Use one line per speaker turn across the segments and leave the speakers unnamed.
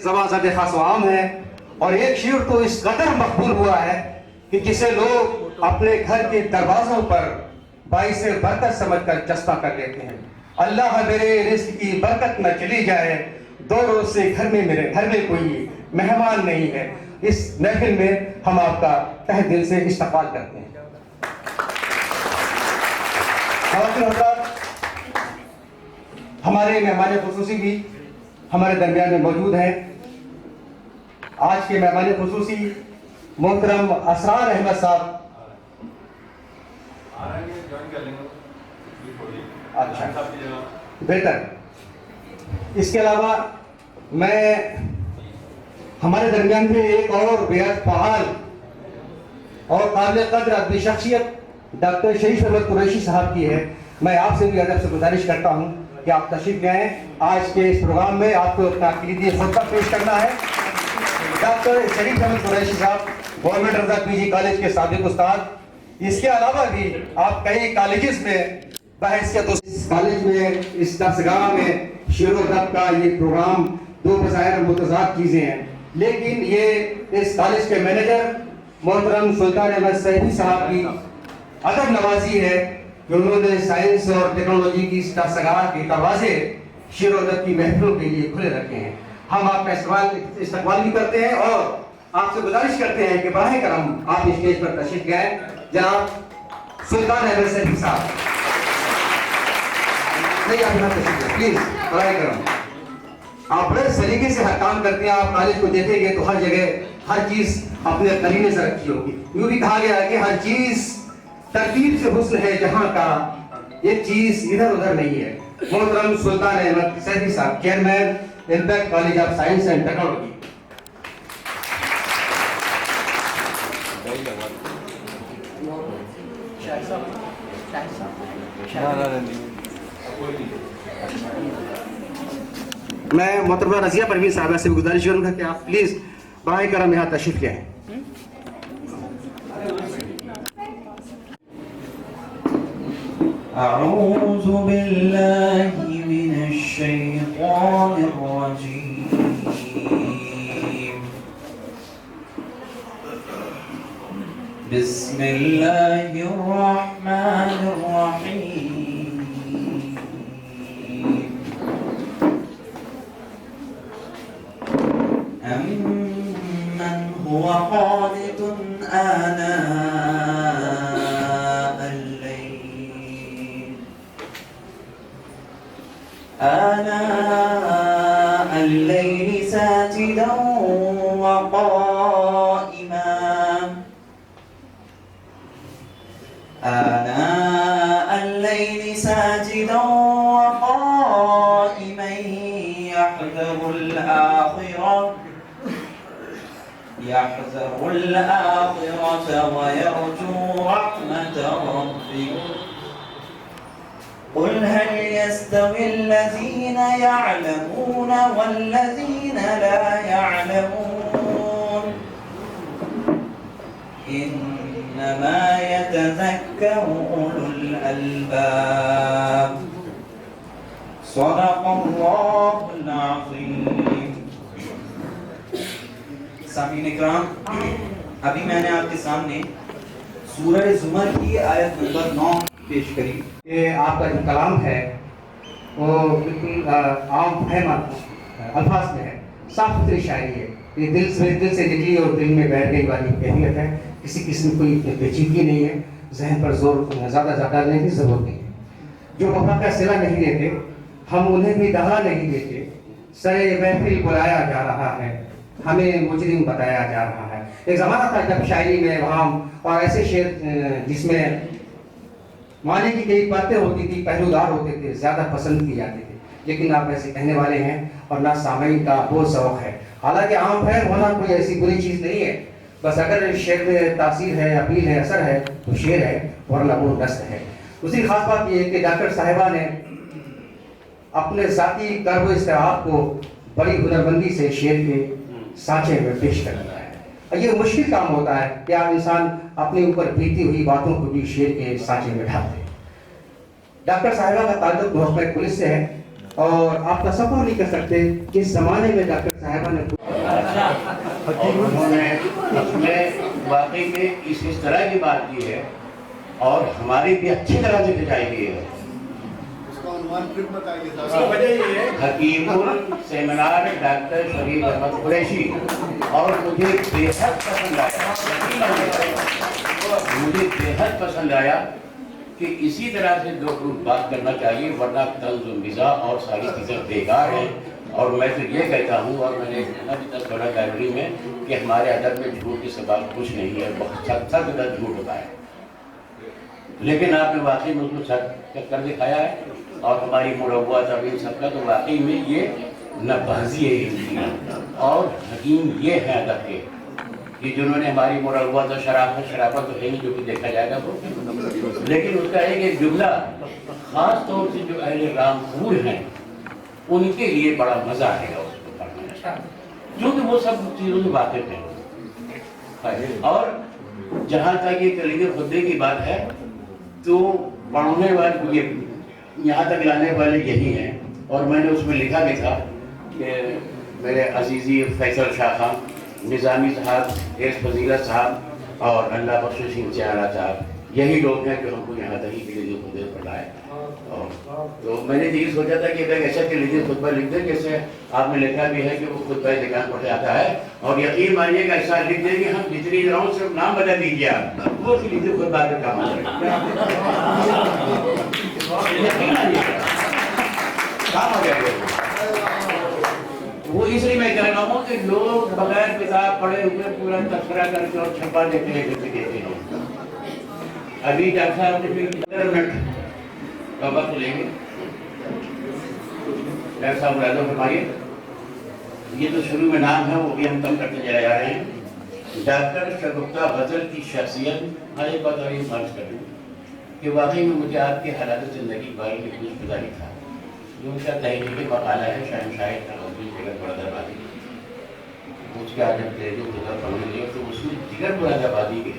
زبان زد خاص و عام ہے، اور ایک شعر تو اس قدر مقبول ہوا ہے کہ جسے لوگ اپنے گھر کے دروازوں پر باعث برکت سمجھ کر چسپاں کر لیتے ہیں۔ اللہ میرے رزق کی برکت نہ چلی جائے، 2 روز سے گھر میں کوئی مہمان نہیں ہے۔ اس محفل میں ہم آپ کا تہ دل سے استقبال کرتے ہیں۔ خواتین حضرات، ہمارے مہمان خصوصی بھی ہمارے درمیان میں موجود ہیں۔ آج کے مہمان خصوصی محترم اسرار احمد صاحب۔ اچھا، بہتر۔ اس کے علاوہ میں ہمارے درمیان میں ایک اور بیعت فعال اور قابل قدر ادبی شخصیت ڈاکٹر شریف احمد قریشی صاحب کی ہے۔ میں آپ سے بھی ادب سے گزارش کرتا ہوں کہ آپ تشریف لے آئیں۔ آج کے اس پروگرام میں آپ کو اپنا کلیدی خطبہ پیش کرنا ہے۔ ڈاکٹر شریف احمد قریشی صاحب گورنمنٹ رضا پی جی کالج کے سابق استاد۔ اس کے علاوہ بھی آپ کئی کالجز میں بحیثیت اس کالج میں، اس درسگاہ میں شعر و ادب کا یہ پروگرام 2 بظاہر متضاد چیزیں ہیں، لیکن یہ اس کالج کے مینیجر محترم سلطان احمد سیفی صاحب کی ادب نوازی ہے کہ انہوں نے سائنس اور ٹیکنالوجی کی اس درسگاہ کے دروازے شعر و ادب کی محفلوں کے لیے کھلے رکھے ہیں۔ ہم آپ کا استقبال بھی کرتے ہیں اور آپ سے گزارش کرتے ہیں کہ براہ کرم آپ اسٹیج پر تشریف لائیں۔ جناب سلطان احمد سیفی صاحب، پلیز براہ کرم۔ آپ بڑے سلیقے سے ہر کام کرتے ہیں۔ آپ کالج کو دیکھیں گے تو ہر جگہ ہر چیز اپنے قرینے سے رکھی ہوگی۔ یوں بھی کہا گیا ہے کہ ہر چیز ترتیب سے حسن ہے جہاں کا، ایک چیز ادھر ادھر نہیں ہے۔ محترم سلطان احمد سیفی صاحب، chairman impact college of science and technology. میں محترمہ رضیہ پروین صاحبہ سے گزارش کروں گا کہ آپ پلیز براہ کرم یہاں تشریف لے آئیں۔
اعوذ باللہ من الشیطان الرجیم، بسم اللہ الرحمن الرحیم۔ أَمَّنْ هُوَ قَانِتٌ آناء الليل ساجدا وقائما يحذر الآخرة ويرجو رحمة ربه قل هل يستوي الذين يعلمون والذين لا يعلمون إنما يتذكر أولو الألباب صدق الله العظيم۔ سامعین اکرام، ابھی میں نے آپ کے سامنے سورہ زمر کی آیت نمبر 9 پیش کری۔
یہ آپ کا جو کلام ہے وہ بالکل عام فہم الفاظ میں ہے، صاف ستھری شاعری ہے، یہ دل سے نکلی اور دل میں بیٹھ گئی والی کیفیت ہے، کسی قسم کی کوئی پیچیدگی نہیں ہے، ذہن پر زور زیادہ ڈالنے کی ضرورت نہیں ہے۔ جو وفا کا صلہ نہیں دیتے ہم انہیں بھی دہا نہیں دیتے، سرے محفل بلایا جا رہا ہے، ہمیں مجرم بتایا جا رہا ہے۔ ایک زمانہ تھا جب شاعری میں عام اور ایسے شعر جس میں معنی کی کئی باتیں ہوتی تھی، پہلودار ہوتے تھے، زیادہ پسند کی جاتے تھے، لیکن آپ ایسے کہنے والے ہیں اور نہ سامعین کا وہ ذوق ہے۔ حالانکہ عام فہم ہونا کوئی ایسی بری چیز نہیں ہے، بس اگر شعر میں تاثیر ہے، اپیل ہے، اثر ہے تو شعر ہے، ورنہ وہ نثر ہے۔ دوسری خاص بات یہ ہے کہ ڈاکٹر صاحبہ نے اپنے ذاتی کرب و اضطراب کو بڑی ہنرمندی سے شعر کے سانچے میں پیش کر دیا ہے۔ یہ مشکل کام ہوتا ہے کہ آپ انسان اپنے اوپر بیتی ہوئی باتوں کو بھی شعر کے سانچے میں ڈال دے۔ ڈاکٹر صاحبہ کا تعلق محکمہ پولیس سے ہے اور آپ تصور نہیں کر سکتے کہ اس زمانے میں ڈاکٹر صاحبہ نے
اور انہوں نے اس میں واقعی میں اس طرح کی بات کی ہے اور ہماری بھی اچھی طرح سے کھچائی گئی ہے. حکیم سیمینار ڈاکٹر شریف احمد قریشی، اور مجھے بے حد پسند آیا، مجھے بے حد پسند آیا کہ اسی طرح سے دو گروپ بات کرنا چاہیے، ورنہ طنز و مزاح اور ساری چیزیں بیکار ہیں. اور میں تو یہ کہتا ہوں، اور میں نے ابھی تک پڑھا لائبریری میں، کہ ہمارے ادب میں جھوٹ کے سوا کچھ نہیں ہے، بہت سخت جھوٹ ہوتا ہے. لیکن آپ نے واقعی میں اس کو سچ کر دکھایا ہے، اور ہماری مروعہ تعبیر سب کا تو واقعی میں یہ نبازی ہے. اور حکیم یہ ہے ادب کے کہ جنہوں نے ہماری مروعہ تو شرافت تو ہے نہیں جو کہ دیکھا جائے گا وہ، لیکن اس کا ایک جملہ خاص طور سے جو اہل رامپور ہیں ان کے لیے بڑا مزہ آئے گا اس کو پڑھنے میں، کیونکہ وہ سب چیزوں سے واقف ہیں. اور جہاں تک یہ کلیم خطبے کی بات ہے تو پڑھنے والے یہ یہاں تک لانے والے یہی ہیں. اور میں نے اس میں لکھا بھی تھا کہ میرے عزیزی فیصل شاہ خان، نظامی صاحب، ایس فضیلت صاحب اور اللہ بخش سنگھ چیارا صاحب، یہی لوگ ہیں جو ہم کو یہاں تک ہی کلیدی خطبے پڑھائے. تو میں نے یہ سوچا تھا کہ ایک ایسا کلیدی خطبہ لکھ دیں جیسے آپ نے لکھا بھی ہے کہ وہ خطبہ دکان پڑھ جاتا ہے، اور یقین مانیے گا ایسا لکھ دیں کہ ہم جتنی رہوں صرف نام بتا دیجیے آپ، وہ کلیدی خطبہ کا کام ہے. یقین مانیے گا کام ہو جائے گا. وہ اس لیے میں کہہ رہا ہوں کہ لوگ بغیر کتاب پڑھے ہوئے پورا تذکرہ کر کے اور چھپا دیتے ہیں جو دیتے ہیں. ابھی ڈاکٹر صاحب نے بھی 15 منٹ کا وقت لیں گے. ڈاکٹر صاحب ملازم فرمائیے. یہ تو شروع میں نام ہے وہ بھی ہم کم کرتے چلے جا رہے ہیں. ڈاکٹر شگفتہ غزل کی شخصیت. ہر ایک بات اور یہ فرض کر دوں کہ واقعی میں مجھے آپ کے حالات زندگی کے بارے میں کچھ پتہ نہیں تھا. جو ان کا تحریری مقالہ ہے شہنشاہ جگر مراد آبادی، اس کے آج ہم تحریر خطبہ پڑھنے لگے تو اس میں جگر مراد آبادی کے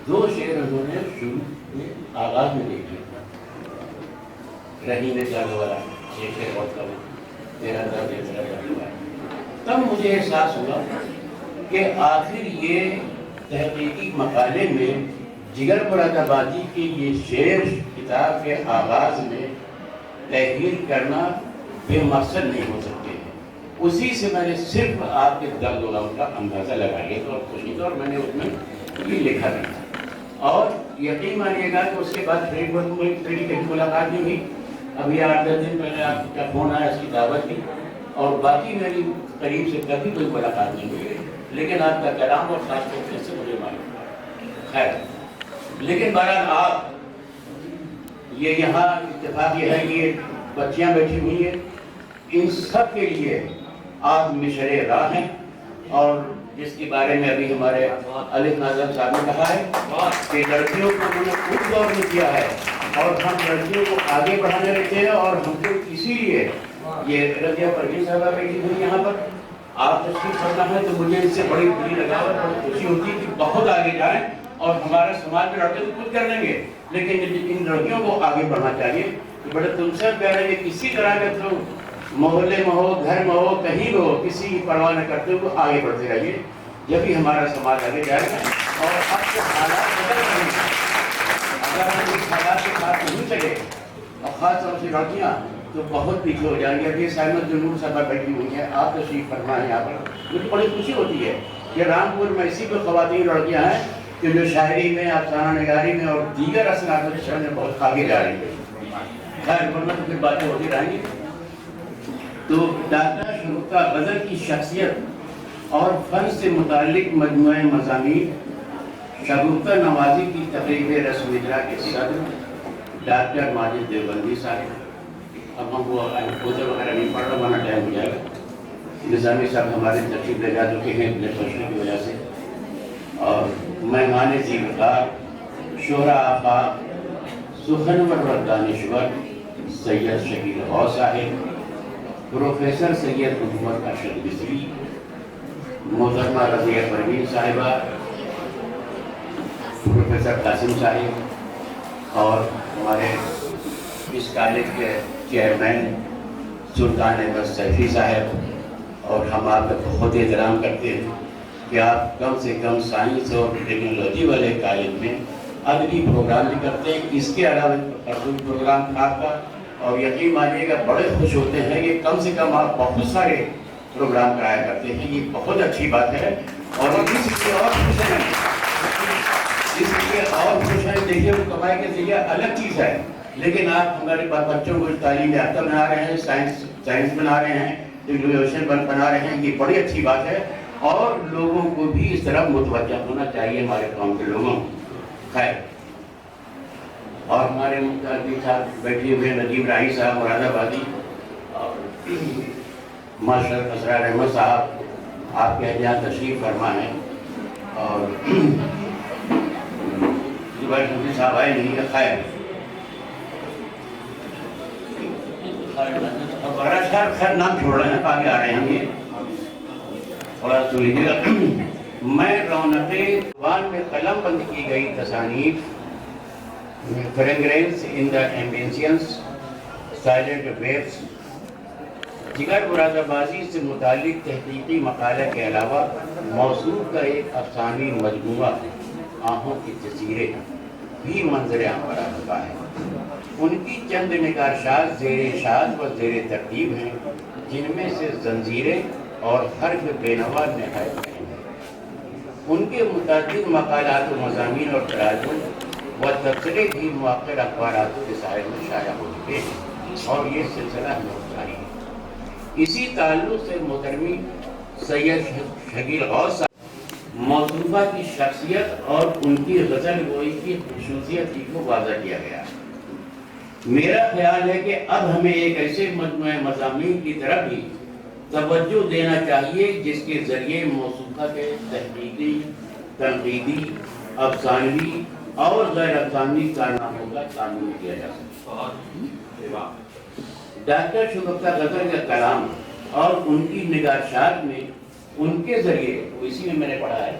2 شعر انہوں نے شروع میں آغاز میں دیکھے. رہی نے جانے والا ایک شعر بہت کم، تیرا درد میرا جانے والا. تب مجھے احساس ہوا کہ آخر یہ تحقیقی مقالے میں جگر مراد آبادی کی یہ شعر کتاب کے آغاز میں تحریر کرنا بے مقصد نہیں ہو سکتے ہیں. اسی سے میں نے صرف آپ کے درد و غم کا اندازہ لگا لیا اور خوشی تھا، اور میں نے اس میں یہ لکھا بھی تھا. اور یقین مانیے گا کہ اس کے بعد پھر کہیں ملاقات نہیں ہوئی. ابھی 8-10 دن پہلے آپ کا فون آیا اس کی دعوت کی، اور باقی میری قریب سے کبھی کوئی ملاقات نہیں ہوئی، لیکن آپ کا کلام اور خاص طور سے مجھے معلوم. خیر، لیکن بہرحال آپ یہ یہاں اتفاق یہ ہے کہ بچیاں بیٹھی ہوئی ہیں، ان سب کے لیے آپ مشر راہ ہیں. اور جس کے بارے میں ابھی ہمارے الف ناظم صاحب نے کہا ہے کہ لڑکیوں کو انہوں نے خود غور میں کیا ہے، اور ہم لڑکیوں کو آگے بڑھانے رہتے ہیں. اور ہم کو اسی لیے یہ رضیہ پروین صاحبہ بیٹھی ہوئی یہاں پر آپ تشریف کرنا ہے تو مجھے اس سے بڑی لگا اور بڑی خوشی ہوتی ہے کہ بہت آگے جائیں. اور ہمارا سماج میں لڑکے تو خود کر لیں گے، لیکن ان لڑکیوں کو آگے بڑھنا چاہیے. بڑے تم سے کہہ رہے ہیں کہ کسی طرح کا تو محلے میں ہو، گھر میں ہو، کہیں بھی ہو، کسی کی پرواہ نہ کرتے ہوئے آگے بڑھتے رہیے. جب بھی ہمارا سماج آگے جائے گا اور اب کے حالات بدل رہے ہیں، اگر ہم اس حالات کے ساتھ نہیں چلے اور خاص طور سے لڑکیاں تو بہت پیچھے ہو جائیں گے. ابھی سائمت جنور صاحبہ بیٹھی ہوئی ہیں، آپ تشریف فرما ہیں یہاں پر. مجھے بڑی خوشی ہوتی ہے کہ رامپور میں ایسی کوئی خواتین لڑکیاں ہیں کہ جو شاعری میں، افسانہ نگاری میں اور دیگر اصناف میں بہت آگے جا رہی ہیں. خیر ورنہ تو پھر باتیں ہوتی رہیں گی. تو ڈاکٹر شگفتہ غزل کی شخصیت اور فن سے متعلق مجموعہ مضامین شگفتہ نوازی کی تقریب رسم اجرا کے صدر ڈاکٹر ماجد دیوبندی صاحب. اب ہم وہ پوزے وغیرہ نہیں پڑھ رہا، ہمارا ٹائم ہو جائے گا. نظامی صاحب ہمارے تشریف لے جا چکے ہیں بلڈ پریشر کی وجہ سے. اور مہمان زیرکار شہرا آفاق سخنور و دانشور سید شکیل غوث صاحب، پروفیسر سید محمد ارشد مصری، محترمہ رضیہ پروین صاحبہ، پروفیسر قاسم صاحب، اور ہمارے اس کالج کے چیئرمین सुल्तान अहमद सैफी साहब, और हम आपका बहुत एहतराम करते हैं कि आप कम से कम साइंस और टेक्नोलॉजी वाले कॉलेज में अदबी प्रोग्राम भी करते हैं। इसके अलावा कोई प्रोग्राम था आपका, और यकीन मानिएगा बड़े खुश होते हैं कि कम से कम आप बहुत सारे प्रोग्राम कराया करते हैं। ये बहुत अच्छी बात है, और इसलिए और खुश हैं, इसलिए और खुश हैं। देखिए, वो कमाई के जरिए अलग चीज़ है, लेकिन आप हमारे बच्चों को तालीम याफ्ता बना रहे हैं, साइंस बना रहे हैं, इंग्लिशन बना रहे हैं, ये बड़ी अच्छी बात है। और लोगों को भी इस तरफ मुतवज्जा होना चाहिए, हमारे कौम के लोगों को। खैर, और हमारे मुख्तार साहब बैठे हुए नजीब राही साहब मुरादाबादी, और मास्टर असरार अहमद साहब आपके यहाँ तशरीफ़ फरमा है, और जुबैर शफी साहब आए नहीं है। खैर नाम छोड़ रहे हैं, आगे आ रहे हैं। ये थोड़ा सुन लीजिएगा। मैं रौनक़े ज़ुबान में कलम बंद की गई तसानीफ, fragrance in the ambience, silent waves, Jigar Moradabadi से मुतालिक तहकीकी मकाले के अलावा मौसूफ का एक अफ़सानी मजमूआ आहों की तस्वीरें भी मंजर आम पर आ चुका है। उनकी चंद निगारशात ज़ेर शाद व ज़ेर तरतीब हैं, जिनमें से जंजीरें और हर्फ बेनवा नहायत अहम हैं। उनके मुतादिद मकालात व मज़ामीन और तराजुम व तबसरे भी मुआक़िर अखबारात के साहिब में शाया हो चुके हैं, और ये सिलसिला हमें जारी है। इसी ताल्लुक़ से मोहतरमी सैयद शकील गौस मौसूफ़ा की शख्सियत और उनकी गज़ल गोई की खुसूसियत को वाज़ा किया गया। मेरा ख्याल है कि अब हमें एक ऐसे मजमूए मज़ामीन की तरफ भी तवज्जो देना चाहिए जिसके ज़रिए मौसूफ़ा के तहक़ीक़ी, तनक़ीदी, अफ़सानवी और गैर अफ़सानवी कारनामों का तामील किया जा सके। डॉक्टर शगुफ्ता गज़ल का कलाम और उनकी निगारशात में उनके ज़रिए, इसी में मैंने पढ़ा है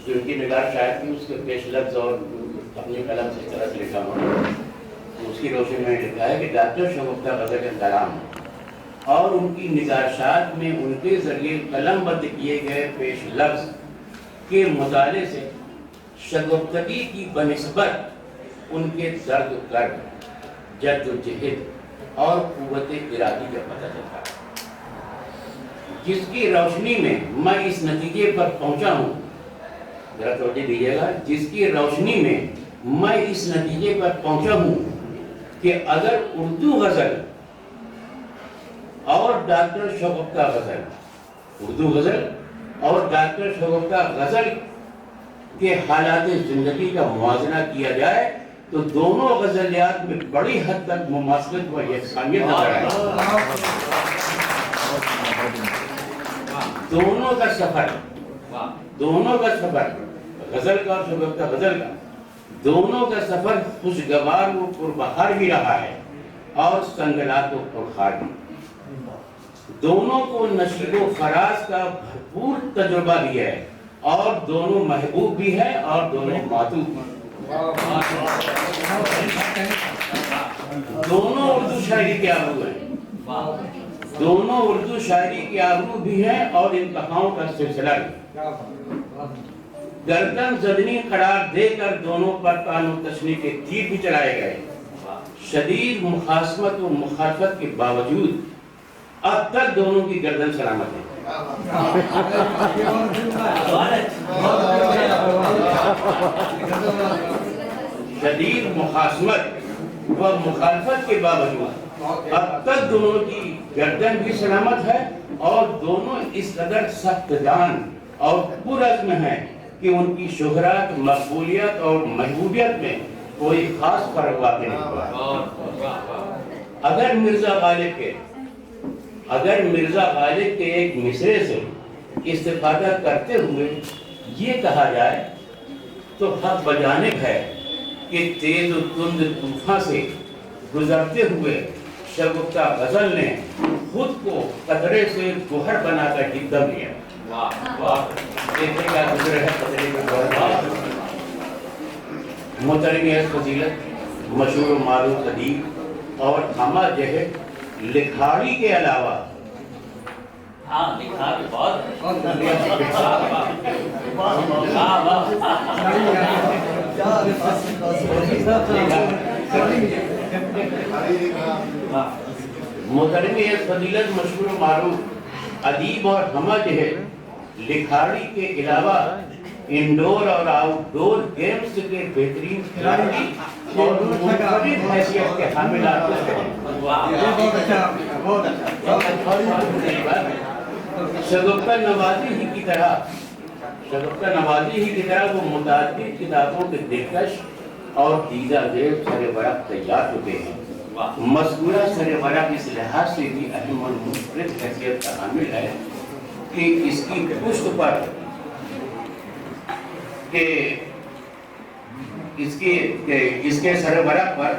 जो उनकी निगारशात थी, उसके पेश लफ्ज़ और अपनी कलम से इस तरह से लिखा हुआ, उसकी रोशनी में लिखा है कि डॉक्टर शगुफ्ता गज़ल का कलाम और उनकी निगारशात में उनके ज़रिए कलमबद्ध किए गए पेश लफ्ज़ के मुताले से शगुफ्तगी की बनिस्बत उनके दर्द कर्ब, जद्दोजहद और क़ुव्वत इरादी का पता चलता है, जिसकी रोशनी में मैं इस नतीजे पर पहुंचा हूं। जरा तवज्जो दीजिएगा, जिसकी रोशनी में मैं इस नतीजे पर पहुंचा हूं कि अगर उर्दू गज़ल और डॉक्टर शगुफ्ता गज़ल, उर्दू गज़ल और डॉक्टर शगुफ्ता गज़ल के हालात ज़िंदगी का मुआज़ना किया जाए तो दोनों गज़लियात में बड़ी हद तक मुमासलत व यकसानियत नज़र आएगी। दोनों का सफ़र गज़ल का और शगुफ्ता गज़ल का, दोनों का सफ़र खुशगवार व पुरबहार भी रहा है और संगलात व पुरखार भी। दोनों को नशीबो फराज का भरपूर तजुर्बा भी है, और दोनों महबूब भी है और दोनों मातूब भी। दोनों उर्दू शायरी के आबरू हैं, दोनों उर्दू शायरी के आबरू भी हैं और इंतहाओं का सिलसिला भी। गर्दन जदनी करार देकर दोनों पर तानो तशनी के तीर भी चलाए गए। शदीद मुखासमत व मुखालफत के बावजूद अब तक दोनों की गर्दन सलामत है। शदीद मुखासमत व मुखालफत के बावजूद अब तक दोनों की गर्दन भी सलामत है, और दोनों इस कदर सख्त जान और पुरज़्म है कि उनकी शोहरत, मकबूलियत और महबूबियत में कोई खास फर्क वाक़ई नहीं हुआ। अगर मिर्ज़ा गालिब के एक मिसरे से इस्तिफ़ादा करते हुए ये कहा जाए तो हक बजानिब है कि तेज़ तुंद तूफ़ान से गुजरते हुए शगुफ्ता गज़ल ने खुद को कतरे से गोहर बनाकर ही दम लिया। देखिए क्या गुजरे है कतरे के गोहर। मुहतरम फजीलत, मशहूर मारूफ अदीब और अमा जहद لکھاڑی کے علاوہ
ہاں لکھا بھی بہت
محترم فضیلت مشہور و معروف ادیب اور ہمج ہے، لکھاڑی کے علاوہ انڈور اور آؤٹ ڈور گیمز کے بہترین کھلاڑی اور منفرد حیثیت کے حامل شگفتہ نوازی ہی کی طرح وہ متعدد کتابوں کے دلکش اور دیدہ ذیل سر ورق تیار چکے ہیں۔ مذکورہ سر ورق اس لحاظ سے بھی اہم اور منفرد حیثیت کا حامل ہے کہ اس کی پشت پر اس کے سر ورق پر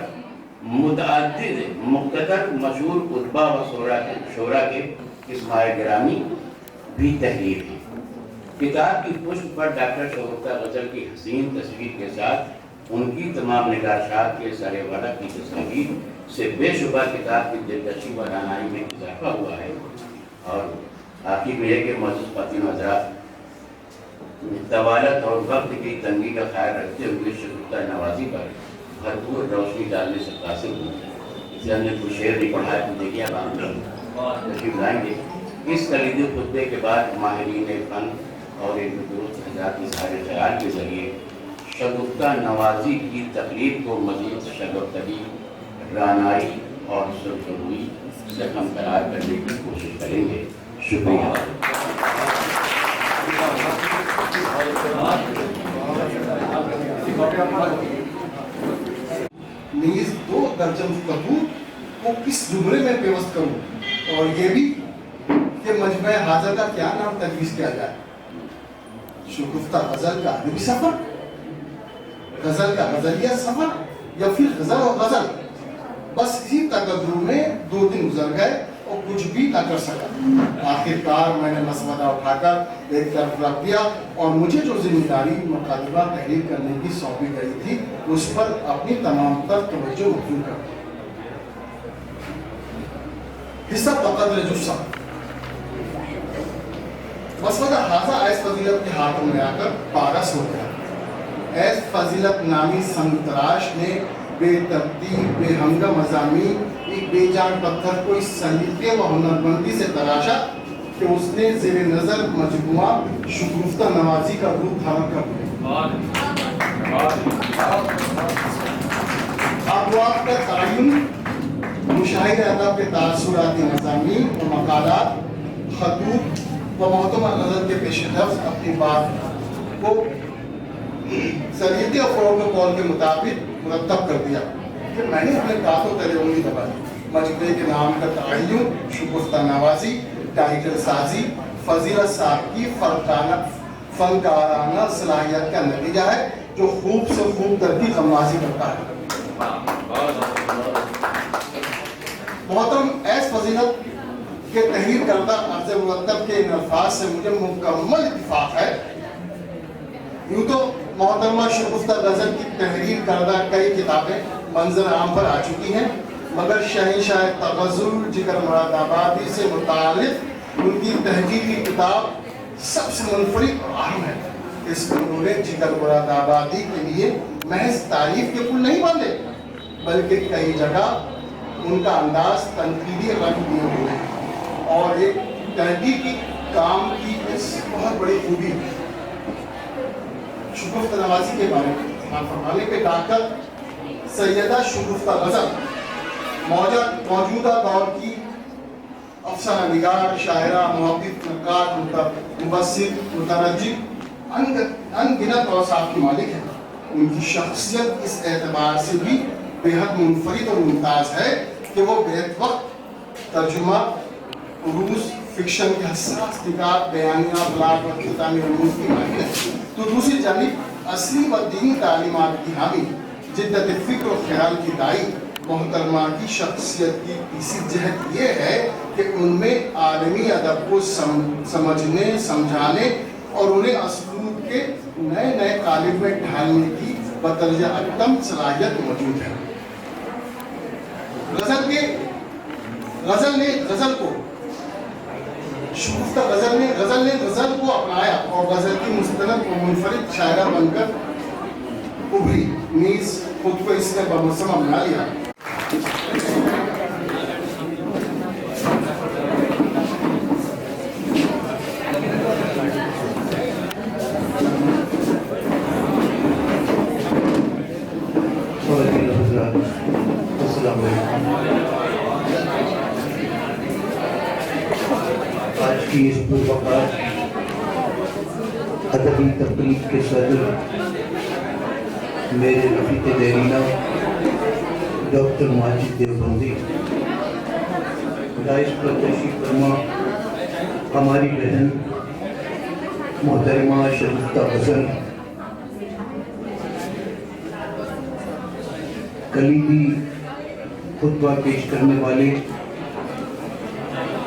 متعدد مقتدر مشہور خطبہ و شعراء کے اسماء گرامی بھی تحریر ہیں۔ کتاب کی پشت پر ڈاکٹر شگفتہ غزل کی حسین تصویر کے ساتھ ان کی تمام نگارشات کے سر ورق کی تصاویر سے بے شبہ کتاب کی دلکشی و رعنائی میں اضافہ ہوا ہے۔ اور آخر میں یہ کہ معزز خواتین حضرات، طوالت اور وقت کی تنگی کا خیال رکھتے ہوئے شگفتہ نوازی پر بھرپور روشنی ڈالنے سے قاصر ہوں۔ اس لیے ہم نے کوئی شعر نہیں پڑھا ہے، دیکھیے اب آپ تشریف لائیں گے۔ اس کلیدی خطبے کے بعد ماہرین فن اور ایک دوست حضرات اظہار خیال کے ذریعے شگفتہ نوازی کی تقریب کو مزید شگفتگی، رعنائی اور سرخروئی سے ہمکنار کرنے کی کوشش کریں گے۔ شکریہ۔
نیز 2 درجن خطوط کو کس زمرے میں پیوست کروں، اور یہ بھی کہ مجمع حاضر کا کیا نام تجویز کیا جائے؟ شگفتہ غزل کا ادبی سفر، غزل کا غزلیہ سفر، یا پھر غزل و غزل؟ بس اسی تقدر میں 2 دن گزر گئے اور کچھ بھی نہ کر سکا۔ آخر کار میں نے مسودہ اٹھا کر ایک طرف رکھ دیا اور مجھے جو ذمہ داری مقدمہ تحریر کرنے کی سونپی گئی تھی اس پر اپنی تمام تر توجہ مبذول کر دی۔ حصہ بقدر جثہ۔ مسودہ حاضہ ایس فضیلت کے ہاتھوں میں آ کر پارس ہو گیا۔ ایس فضیلت نامی سنگ تراش نے بے ترتیب بے ہنگا مضامین ایک بے جان پتھر کو اس سلیقے و ہنرمندی سے تراشا کہ اس نے زیر نظر مجموعہ شگفتہ نوازی کا روپ دھارن کر دیا۔ ابواب کا تعین، مشاہدہ ادب کے تاثراتی مضامین و مقالات، خطوط و محتمل نظر کے پیش نفس اپنی بات کو سلیقے اور پروٹوکول کے مطابق مرتب کر دیا کہ میں نے اپنے کاتوں تلے انگلی دبا دی۔ مجموعے کے نام کا تعین شگفتہ نوازی، ٹائٹل سازی فضیلت صاحب کی فنکارانہ صلاحیت کا نتیجہ ہے جو خوب سے خوب تر کی غمازی کرتا ہے۔ محترم ایس فضیلت کے تحریر کردہ عرض مرتب کے ان الفاظ سے مجھے مکمل اتفاق ہے۔ یوں تو محترمہ شگفتہ غزل کی تحریر کردہ کئی کتابیں منظر عام پر آ چکی ہیں، مگر شہنشاہ تغزل جگر مراد آبادی سے متعلق ان کی تحقیقی کتاب سب سے منفرد اور اہم ہے۔ اس میں انہوں نے جگر مراد آبادی کے لیے محض تعریف کے پل نہیں باندھے، بلکہ کئی جگہ ان کا انداز تنقیدی رنگ دیے ہوئے ہیں اور ایک تحقیقی کام کی اس بہت بڑی خوبی شگفتہ نوازی کے بارے میں فرمانے پہ ڈاکٹر سیدہ شگفتہ غزل موجودہ دور کی افسانہ نگار، شاعرہ، محقق، نقاد، مبصر، مترجم، انگنت اوصاف کی مالک ہے۔ ان کی شخصیت اس اعتبار سے بھی بے حد منفرد اور ممتاز ہے کہ وہ بیت وقت ترجمہ، عروض، فکشن کے حساس نکات، بیانیہ، بلاغ و اختتامی علوم کی ماہر ہے، تو دوسری جانب اصلی و دینی تعلیمات کی حامی، جدت فکر و خیال کی دائی محترمہ کی شخصیت کی تیسری جہت یہ ہے کہ ان میں عالمی ادب کو سمجھنے، سمجھانے اور انہیں اسلوب کے نئے نئے قالب میں ڈھالنے کی بدرجہ اکتم صلاحیت موجود ہے۔ غزل کے غزل نے غزل کو شگفتہ غزل نے غزل کو اپنایا اور غزل کی مستند و منفرد شاعرہ بن کر ابھری، نیز خود کو اس نے بمسمہ بنا لیا۔
السلام علیکم۔ آج کی اس پروقات ادبی تقریب کے صدر میرے رفیق دیرینہ ڈاکٹر ماجد دیوبندی، داعش پر تشریف فرما ہماری بہن محترمہ شگفتہ غزل، کلیدی خطبہ پیش کرنے والے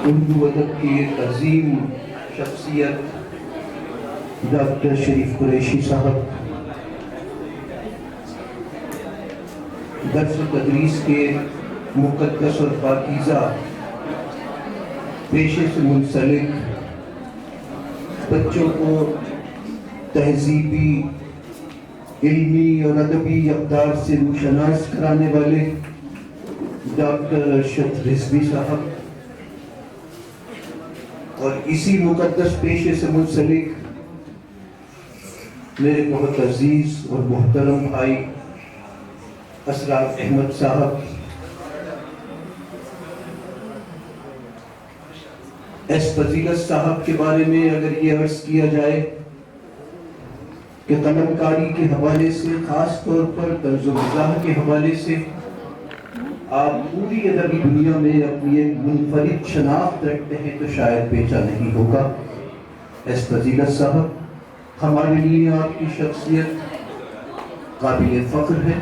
اردو ادب کی ایک عظیم شخصیت ڈاکٹر شریف قریشی صاحب، درس و تدریس کے مقدس اور پاکیزہ پیشے سے منسلک بچوں کو تہذیبی، علمی اور ادبی اقدار سے روشناس کرانے والے ڈاکٹر ارشد رضوی صاحب، اور اسی مقدس پیشے سے منسلک میرے بہت عزیز اور محترم بھائی اسرار احمد صاحب، ایس فضیلت صاحب کے بارے میں اگر یہ عرض کیا جائے کہ قلم کاری کے حوالے سے، خاص طور پر طرز و مزاح کے حوالے سے آپ پوری ادبی دنیا میں اپنی ایک منفرد شناخت رکھتے ہیں تو شاید پیچا نہیں ہوگا۔ ایس فضیلت صاحب، ہمارے لیے آپ کی شخصیت قابل فخر ہے۔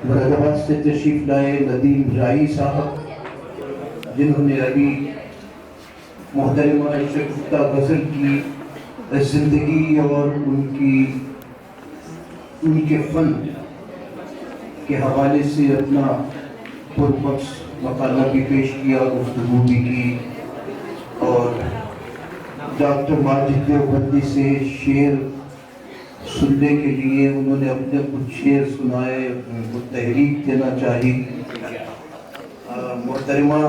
مراد آباد سے تشریف لائے ندیم رائی صاحب، جنہوں نے ابھی محترمہ شگفتہ غزل کی زندگی اور ان کے فن کے حوالے سے اپنا پربخش مقالہ بھی پیش کیا، گفتگو بھی کی، اور ڈاکٹر ماجد دیوبندی سے شعر سننے کے لیے انہوں نے اپنے کچھ شعر سنائے، ان کو تحریک دینا چاہی۔ محترمہ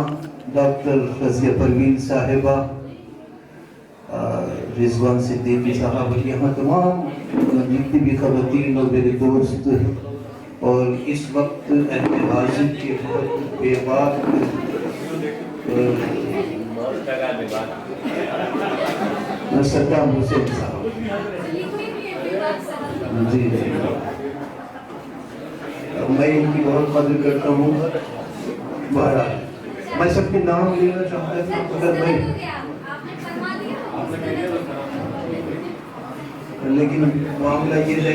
ڈاکٹر رضیہ پروین صاحبہ، رضوان صدیقی صاحب، یہاں تمام جتنی بھی خواتین اور میرے دوست، اور اس وقت اہل حاضر کے بہت بے باک صدام حسین صاحب، جی میں ان کی بہت قدر کرتا ہوں۔ بہرحال میں سب کے نام لینا چاہتا ہوں، اگر میں لیکن معاملہ یہ ہے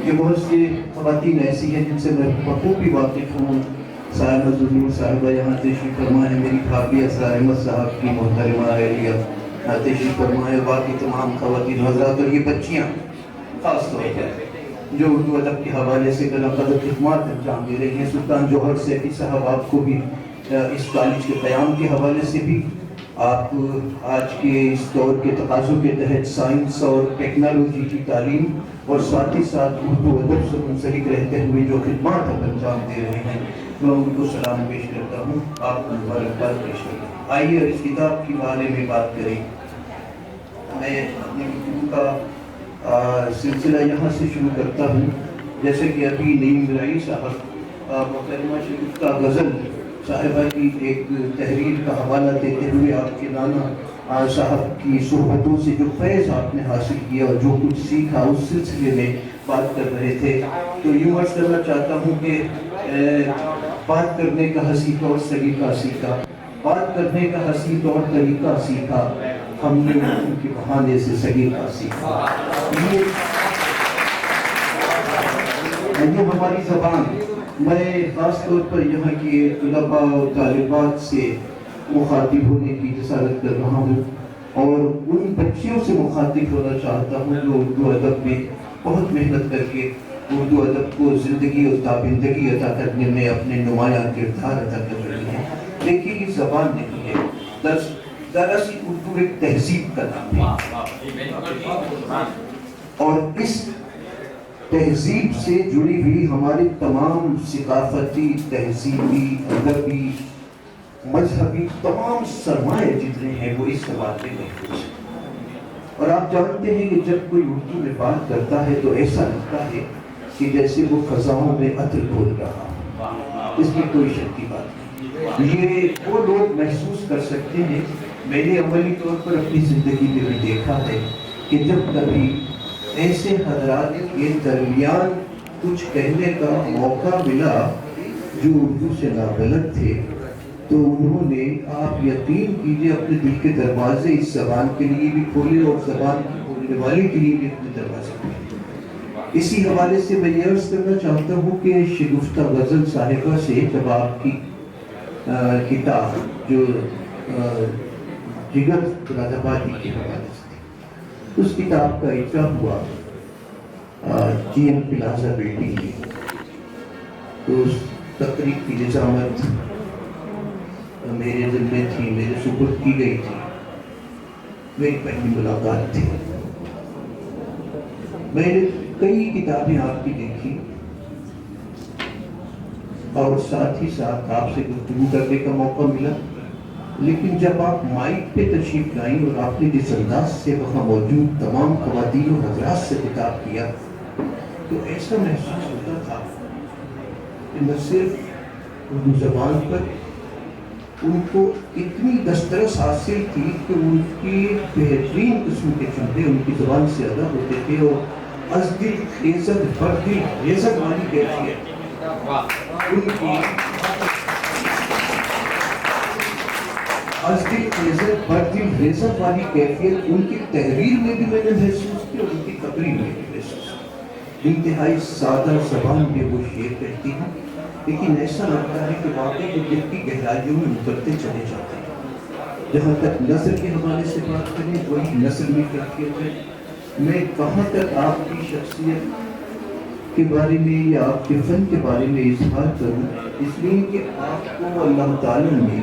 کہ بہت سی خواتین ایسی ہیں جن سے میں بخوبی واقف ہوں۔ سائمہ ظہور صاحبہ یہاں تشریف فرما ہے، میری بھابھی اسرار احمد صاحب کی محترمہ اہلیہ تشریف فرما ہے، باقی تمام خواتین حضرات اور یہ بچیاں خاص طور پر جو اردو ادب کے حوالے سے بلا قدر خدمات انجام دے رہی ہیں۔ سلطان جوہر سیفی صاحب، آپ کو بھی اس کالج کے قیام کے حوالے سے بھی، آپ آج کے اس دور کے تقاضوں کے تحت سائنس اور ٹیکنالوجی کی تعلیم اور ساتھ ہی ساتھ اردو ادب سے منسلک رہتے ہوئے جو خدمات اب انجام دے رہے ہیں، میں ان کو سلام پیش کرتا ہوں، آپ کو مبارکباد پیش کرتا ہوں۔ آئیے اس کتاب کے بارے میں بات کریں۔ میں اپنی گفتگو کا سلسلہ یہاں سے شروع کرتا ہوں۔ جیسے کہ ابھی نعیم رائی صاحب محترمہ شگفتہ غزل صاحبہ کی ایک تحریر کا حوالہ دیتے ہوئے آپ کے نانا صاحب کی صحبتوں سے جو فیض آپ نے حاصل کیا اور جو کچھ سیکھا اس سلسلے میں بات کر رہے تھے، تو یوں عرض کرنا چاہتا ہوں کہ بات کرنے کا حسین طور طریقہ سیکھا، بات کرنے کا حسین طور طریقہ سیکھا، ہم نے ان کے بہانے سے سلیقہ سیکھا۔ یہ ہماری زبان، میں خاص طور پر یہاں کی طلباء اور طالبات سے مخاطب ہونے کی جسارت کر رہا ہوں اور ان بچیوں سے مخاطب ہونا چاہتا ہوں جو اردو ادب میں بہت محنت کر کے اردو ادب کو زندگی اور تابندگی عطا کرنے میں اپنے نمایاں کردار ادا کر رہی ہیں. دیکھیے یہ زبان نہیں ہے، دراصل اردو ایک تہذیب کا نام ہے، اور اس تہذیب سے جڑی ہوئی ہماری تمام ثقافتی، تہذیبی، ادبی، مذہبی تمام سرمایہ جتنے ہیں وہ اس زبان میں محفوظ ہیں. اور آپ جانتے ہیں کہ جب کوئی اردو میں بات کرتا ہے تو ایسا لگتا ہے کہ جیسے وہ فضاؤں میں عطر گھول رہا ہو. اس میں کوئی شک کی بات نہیں. یہ وہ لوگ محسوس کر سکتے ہیں. میں نے عملی طور پر اپنی زندگی میں بھی دیکھا ہے کہ جب کبھی ایسے حضرات کے درمیان کچھ کہنے کا موقع ملا جو اردو سے نابلد تھے، تو انہوں نے، آپ یقین کیجئے، اپنے دل کے دروازے اس زبان کے لیے بھی کھولے اور زبان کی بولنے والے کے لیے بھی اپنے دروازے کھولے. اسی حوالے سے میں یہ عرض کرنا چاہتا ہوں کہ شگفتہ غزل صاحبہ سے جب آپ کی کتاب جو جگر مراد آبادی کے حوالے سے اس کتاب کا اجرا ہوا جی ایم پلازا بلڈنگ میں، تو اس تقریب کی نظامت میرے دل میں تھی، میرے سپرد کی گئی تھی. میری پہلی ملاقات تھی. میں نے کئی کتابیں آپ کی دیکھی اور ساتھ ہی ساتھ آپ سے گفتگو کرنے کا موقع ملا، لیکن جب آپ مائک پہ تشریف لائیں اور آپ نے جس انداز سے وہاں موجود تمام خواتین و حضرات سے خطاب کیا تو ایسا محسوس ہوتا تھا کہ نہ صرف اردو زبان پر ان کو اتنی دسترس حاصل تھی کہ ان کی بہترین قسم کے جملے ان کی زبان سے ادا ہوتے تھے، اور از دل عزت بر دل ریزت والی کیفیت ان کی، از دل عزت بر دل ریزت والی کیفیت ان کی تحریر میں بھی میں نے محسوس کی اور ان کی تقریر میں بھی محسوس کی. انتہائی سادہ زبان میں وہ شعر کہتی ہیں، لیکن ایسا لگتا ہے کہ واقعی وہ دل کی گہرائیوں میں اترتے چلے جاتے ہیں. جہاں تک نثر کے حوالے سے بات کریں، وہی نثر میں کیفیت ہے. میں کہاں تک آپ کی شخصیت کے بارے میں یا آپ کے فن کے بارے میں اظہار کروں، اس لیے کہ آپ کو اللہ تعالیٰ نے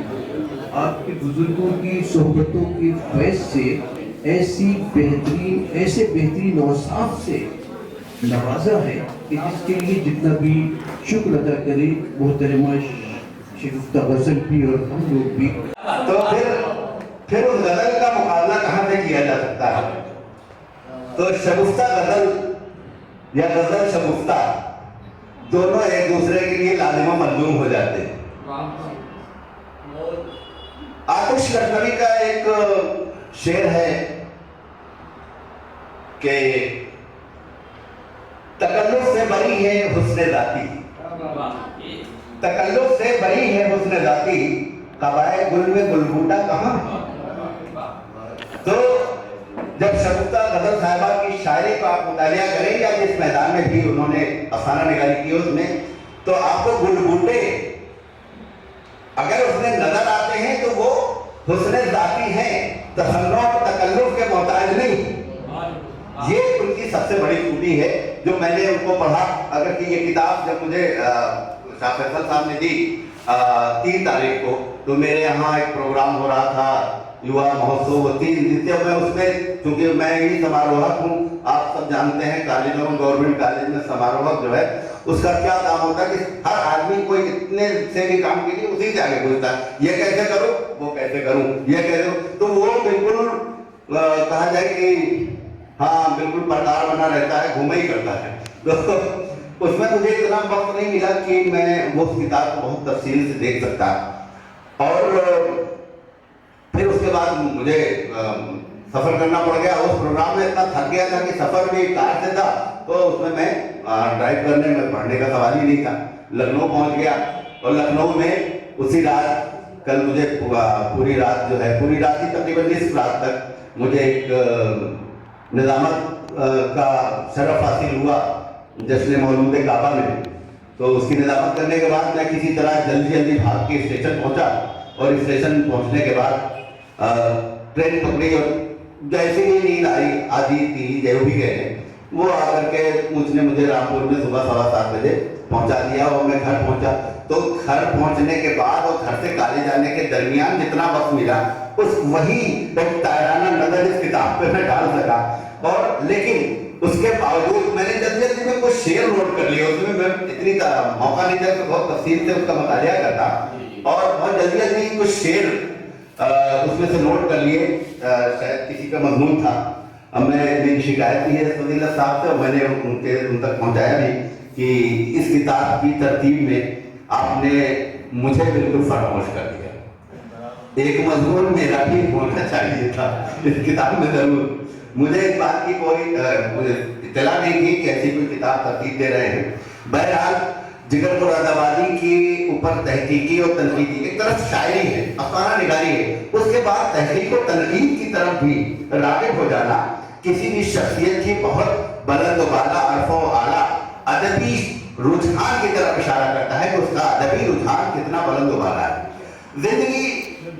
آپ کے بزرگوں کی صحبتوں کے فیض سے ایسے بہترین اوصاف سے نوازا ہے کہ جس کے لیے جتنا بھی شکر ادا کرے محترمہ شگفتہ غزل بھی اور ہم لوگ بھی.
تو پھر اس غزل کا مقابلہ کہاں سے کیا جا سکتا ہے؟ تو شگفتہ غزل یا غزل شگفتہ دونوں ایک دوسرے کے لیے لازم و ملزوم ہو جاتے ہیں. آتش لکھنوی کا ایک شعر ہے کہ تکلف سے بری ہے حسن ذاتی، تکلف سے بری ہے حسن ذاتی، قبائے گل میں گلگوٹا کہاں. تو جب شگفتہ غزل صاحبہ کی شاعری کو آپ مطالعہ کریں یا جس میدان میں بھی انہوں نے افسانہ نگاری کی اس میں، تو آپ کو گلگوٹے اگر اس میں نظر آتے ہیں تو وہ حسن ذاتی ہیں، تصنع اور تکلف کے محتاج نہیں. یہ ان کی سب سے بڑی خوبی ہے جو میں نے ان کو پڑھا. اگر کہ یہ کتاب جب مجھے شاہ فیصل صاحب نے دی 3 تاریخ کو، تو میرے یہاں ایک پروگرام ہو رہا تھا یوا مہوتسو 3 دن سے. میں اس میں چونکہ میں ہی سماروہک ہوں، آپ سب جانتے ہیں کالجوں میں، گورنمنٹ کالج میں سماروہک جو ہے اس کا کیا کام ہوتا ہے کہ ہر آدمی کوئی اتنے سے بھی کام کے لیے اسی سے آگے پوچھتا ہے، یہ کیسے کروں، وہ کیسے کروں، یہ کیسے کروں. تو وہ بالکل کہا جائے کہ ہاں بالکل پردار بنا رہتا ہے، گھومے ہی کرتا ہے. تو اس میں مجھے اتنا وقت نہیں ملا کہ میں وہ کتاب کو بہت تفصیل سے دیکھ سکتا. اور پھر اس کے بعد مجھے سفر کرنا پڑ گیا. اس پروگرام میں اتنا تھک گیا تھا کہ سفر بھی کار سے تھا، تو اس میں ڈرائیو کرنے میں پڑھنے کا سوال ہی نہیں تھا. لکھنؤ پہنچ گیا اور لکھنؤ میں اسی رات، کل مجھے پوری رات جو ہے، پوری رات کی تقریباً نصف رات تک مجھے ایک نظامت کا شرف حاصل ہوا جشن مولود کعبہ میں. تو اس کی نظامت کرنے کے بعد میں کسی طرح جلدی بھاگ کے اسٹیشن پہنچا، اور اسٹیشن پہنچنے کے بعد ٹرین پکڑی، اور جیسے ہی نیند آئی، آدھی تھی جو بھی گئے،
वो आकर के उसने मुझे रामपुर में सुबह 7:15 बजे पहुंचा दिया और मैं घर पहुंचा। तो घर पहुंचने के बाद और घर से कॉलेज जाने के दरमियान जितना वक्त मिला उस वही एक ताराना नजर इस किताब पे मैं डाल सका। और लेकिन उसके बावजूद मैंने जल्दी में कुछ शेर नोट कर लिए, उसमें मैं इतनी मौका नहीं था कि बहुत तफसील से उसका मुतालिया करता, और बहुत जल्दी कुछ शेर उसमें से नोट कर लिए। शायद किसी का मजमून था। अब मैं मेरी शिकायत भी है फजीलत साहब से, और मैंने उन तक पहुंचाया भी कि इस किताब की तरतीब में आपने मुझे बिल्कुल फरामोश कर दिया। एक मजमून मेरा भी होना चाहिए था इस किताब में जरूर। मुझे इस बात की कोई इत्तला नहीं थी कि ऐसी कोई किताब तरतीब दे रहे हैं। बहरहाल जिगर मुरादाबादी के ऊपर तहकीकी और तनकीदी, एक तरफ शायरी है, अफसाना निगारी है, उसके बाद तहकीक और तनकीद की तरफ भी राग़िब हो जाना किसी भी शख्सियत की बहुत बुलंद वाला अरफ़ो आला अदबी रुझान की तरफ इशारा करता है कि उसका अदबी रुझान कितना बुलंद वाला है। जिंदगी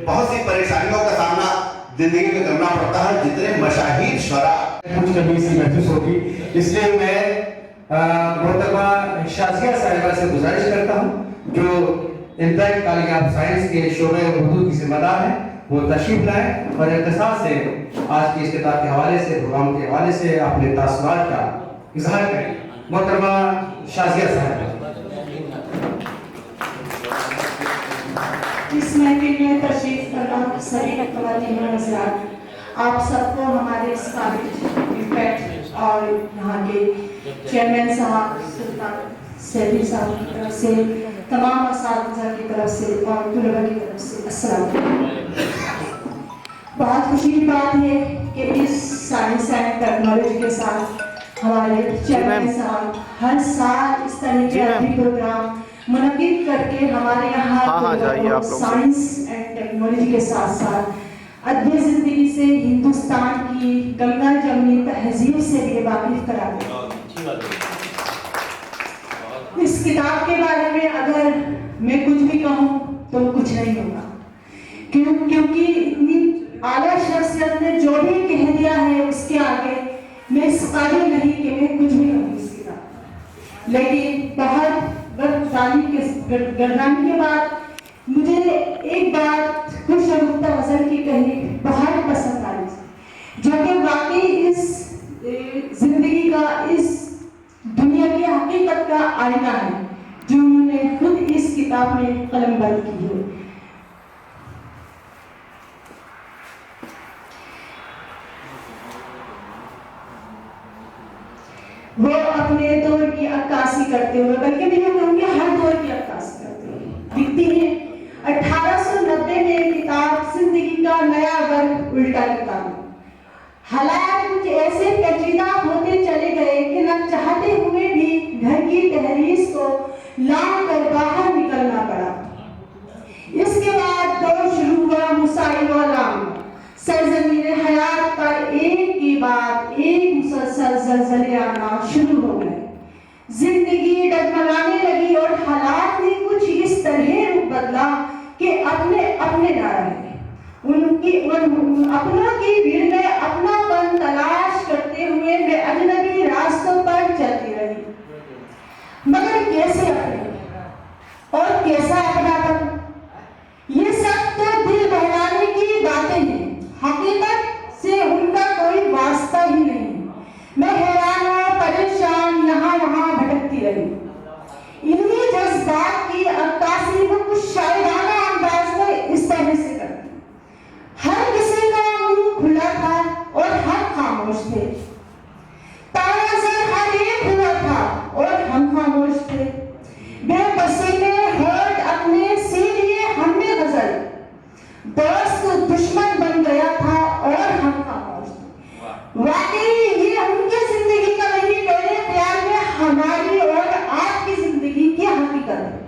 बहुत सी परेशानियों का सामना जिंदगी में करना पड़ता है, जितने मशाहीर शरा
कुछ कमी सी महसूस होगी, इसलिए मैं मोहतरमा शाज़िया साहिबा से गुजारिश करता हूँ जो इंतज़ामी कॉलेज ऑफ साइंस के शोबे उर्दू की जिम्मेदार है, वो तशरीफ लाएं और इख्तिसार से आज की इस किताब के हवाले से, प्रोग्राम के हवाले से अपने तासुरात का इजहार करें। मोहतरमा शाज़िया साहिबा।
इस महफिल में तशरीफ फरमा सभी ख़वातीन और हज़रात, आप सबको हमारे इस काबिल इम्पैक्ट और यहाँ के चेयरमैन साहब सुल्तान सैदी साहब की तरफ से, तमाम असातिज़ा की तरफ से और तुलबा की तरफ से अस्सलाम वालेकुम। बहुत खुशी की बात है कि इस साइंस एंड टेक्नोलॉजी के साथ हमारे चेयरमैन साहब हर साल इस तरह के अदबी प्रोग्राम मुनक़िद करके हमारे यहाँ साइंस एंड टेक्नोलॉजी के साथ साथ अदबी ज़िंदगी से, हिंदुस्तान की गंगा जमनी तहजीब से भी वाकिफ कराते हैं। इस किताब के बारे में अगर मैं कुछ भी कहूँ तो कुछ नहीं होगा, क्योंकि इतनी आला शख्सियत ने जो भी कह दिया है उसके आगे मैं इस काबिल नहीं कि मैं कुछ भी कहूँ इस किताब। लेकिन बहुत वक्त गर्दानी के बाद मुझे एक बात खुशगुफ्ता गज़ल की कही बहुत पसंद आई, जो कि वाकई इस जिंदगी का, इस दुनिया की हकीकत का आईना है, जो उन्होंने खुद इस किताब में कलमबंद की है। वो अपने दौर की अक्कासी करते हुए, बल्कि मैं ये कहूँगी हर दौर की अक्कासी करते हुए लिखती है। 1890 में किताब जिंदगी का नया वर्ग उल्टा किताब। हालात कुछ ऐसे पेचीदा होते चले गए कि न चाहते हुए भी घर की तहरीस को लांघ कर बाहर निकलना पड़ा। इसके बाद दौर शुरू हुआ मुसाइब और लाम। सरजमीन हयात पर एक के बाद एक मुसलसल ज़लज़ले आना शुरू हो गए। जिंदगी डगमगाने लगी और हालात ने कुछ इस तरह रूप बदला कि अपने अपने ना रहे। अपनों की भीड़ में अपनापन तलाश करते हुए मैं अजनबी रास्तों पर चलती रही, मगर कैसे अपने और कैसा अपनापन, ये सब तो दिल बहलाने की बातें हैं, हकीकत से उनका कोई वास्ता ही नहीं। मैं हैरान और परेशान यहाँ वहाँ भटकती रही। इन्हीं जज्बात की अक्कासी को कुछ शायराना अंदाज में इस तरह से करती। हर किसी का मुंह खुला था और हम खामोश थे। तानज़र हर एक हुआ था और हम खामोश थे। बेबसी में हर्ट अपने सी लिए हमने गजल, दोस्त दुश्मन बन गया था और हम खामोश थे। वाकई ये उनकी जिंदगी का नहीं, मेरे ख्याल में हमारी और आपकी जिंदगी की हकीकत है।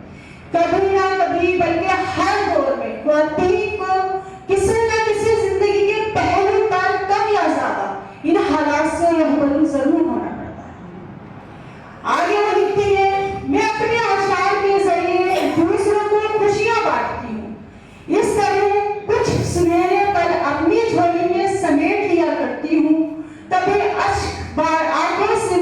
कभी ना कभी बल्कि हर दौर में ख्वातीन को किसी न किसी जिंदगी के पहलू पर कम या ज्यादा इन हालात से रूबरू जरूर होना पड़ता है। आगे वो लिखती है, मैं अपने अशार के जरिए दूसरों को खुशियां बांटती हूँ। इस तरह कुछ सुनहरे पर अपनी झोली में समेट लिया करती हूँ, तभी अश्क बार आंखों से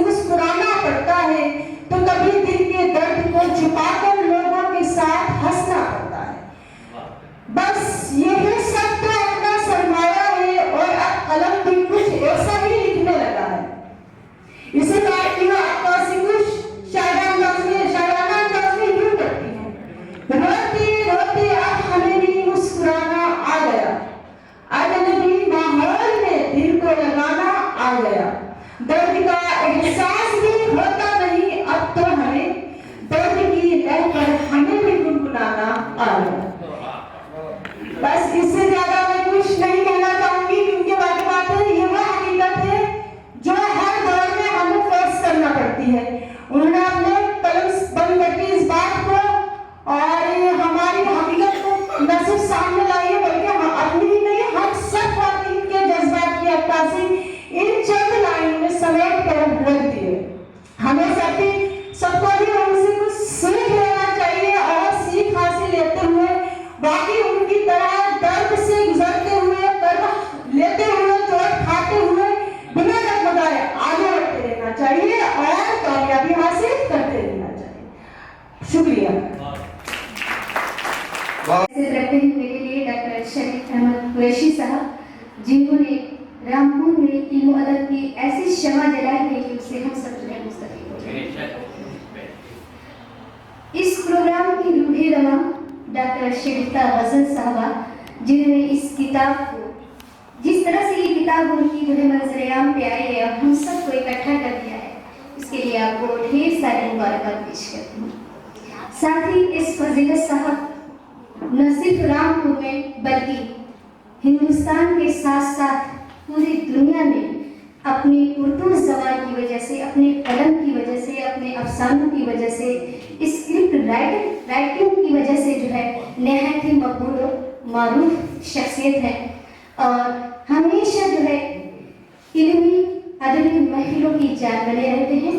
शरीफ अहमद कुरैशी साहब, जिन्होंने रामपुर में इल्म अदब की ऐसी शमा जलाई है कि उससे हम सब जो है मुस्तफीद हो गए। इस प्रोग्राम की रूहे रवा डॉक्टर शरीफा गजल साहबा, जिन्होंने इस किताब को, जिस तरह से ये किताब उनकी जो है मंजर-ए-आम पे आई है और हम सबको इकट्ठा कर दिया है, इसके लिए आपको ढेर सारी मुबारकबाद पेश करती हूँ। साथ ही इस फजीलत साहब न सिर्फ रामपुर में बल्कि हिंदुस्तान के साथ साथ पूरी दुनिया में अपनी उर्दू ज़बान की वजह से, अपने कलम की वजह से, अपने अफसानों की वजह से, स्क्रिप्ट राइटिंग की वजह से जो है नहायत ही मकबूल और मारूफ शख्सियत है और हमेशा जो है इल्मी अदबी महफिलों की जान बने रहते हैं।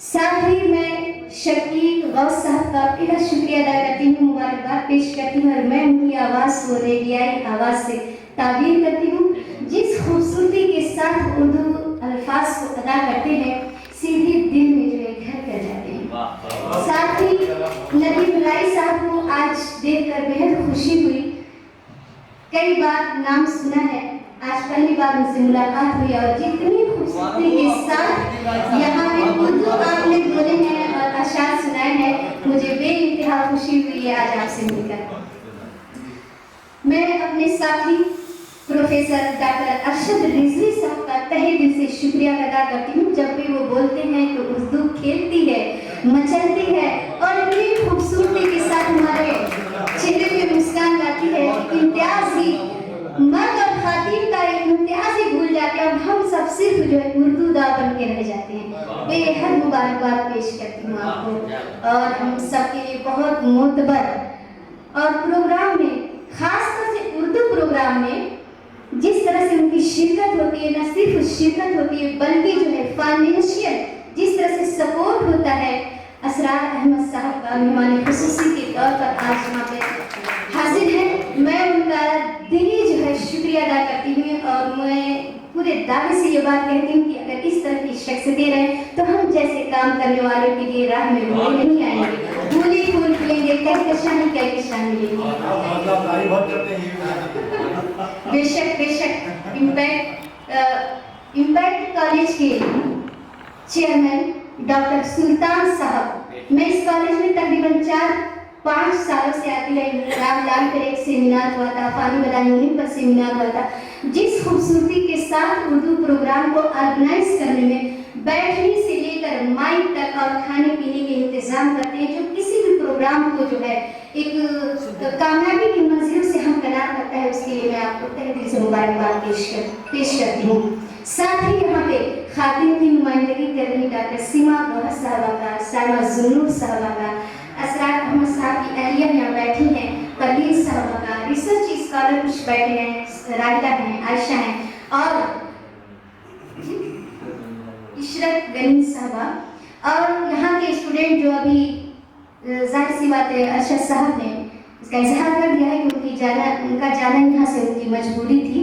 साथ ही मैं शकील गौस साहब का पहला शुक्रिया अदा करती हूँ, मुबारकबाद पेश करती हूँ और मैं उनकी आवाज़ को रेडियाई आवाज़ से ताबीर करती हूँ। जिस खूबसूरती के साथ उर्दू अल्फाज को अदा करते हैं, सीधे दिल में जो है घर कर जाते हैं। साथ ही नबी बुलाई साहब को आज देखकर बेहद खुशी हुई। कई बार नाम सुना है, आज पहली बार उनसे मुलाकात हुई और जितनी खूबसूरती के साथ यहाँ पे उर्दू आपने बोले हैं और अशार सुनाए हैं, मुझे बेइंतहा खुशी हुई है आज आपसे मिलकर। मैं अपने साथी प्रोफेसर डॉक्टर अरशद रिजवी साहब का तहे दिल से शुक्रिया अदा करती हूँ। जब भी वो बोलते हैं तो उर्दू खेलती है, मचलती है और इतनी खूबसूरती के साथ हमारे चेहरे पे मुस्कान लाती है। इम्तियाज ही मर्द और खातिन का इम्तियाज ही भूल जाते हैं और हम सब सिर्फ जो है उर्दू दा बन के रह जाते हैं। बेहद मुबारकबाद पेश करती हूँ आपको और हम सबके लिए बहुत मोतबर और प्रोग्राम में, खासतौर से उर्दू प्रोग्राम में जिस तरह से उनकी शिरकत होती है, न सिर्फ शिरकत होती है बल्कि जो है फाइनेंशियल जिस तरह से सपोर्ट होता है, असरार अहमद साहब का मेहमान खुसूसी के तौर पर आज यहाँ पे हाजिर है। मैं उनका दिली जो है शुक्रिया अदा करती हूँ और मैं पूरे दावे से ये बात कहती हूँ कि अगर इस तरह की शख्सियतें रहें तो हम जैसे काम करने वालों के लिए राह में भूले नहीं आएंगे, फूली फूल फूलेंगे, कहकशान मिलेंगी। बेशक बेशक इम्पैक्ट कॉलेज के चेयरमैन डॉक्टर सुल्तान साहब, मैं इस कॉलेज में तकरीबन 4-5 सालों से आती रही। रामलाल पर एक सेमिनार हुआ था, फानी बदायूनी पर सेमिनार हुआ था। जिस खूबसूरती के साथ उर्दू प्रोग्राम को ऑर्गेनाइज करने में बैठने से लेकर माइक तक और खाने पीने के इंतजाम करते हैं, जो किसी भी प्रोग्राम को जो है एक कामयाबी की मंजिल से हम कनार करता है, उसके लिए मैं आपको तहे दिल से मुबारकबाद पेश करती हूँ। साथ ही यहाँ पे खातिन की नुमाइंदगी कर रही डॉक्टर सीमा गौहर साहबा का, साइमा जुन्नूर साहबा का, असरार अहमद साहब की अहलिया यहाँ बैठी हैं, परवीन साहबा का, रिसर्च स्कॉलर कुछ बैठे हैं, राहिला हैं, आयशा हैं और इशरत गनी साहबा और यहाँ के स्टूडेंट जो अभी जाहिर सी बात है अरशद साहब ने इसका इजहार कर दिया है कि उनका जाना यहाँ से उनकी मजबूरी थी।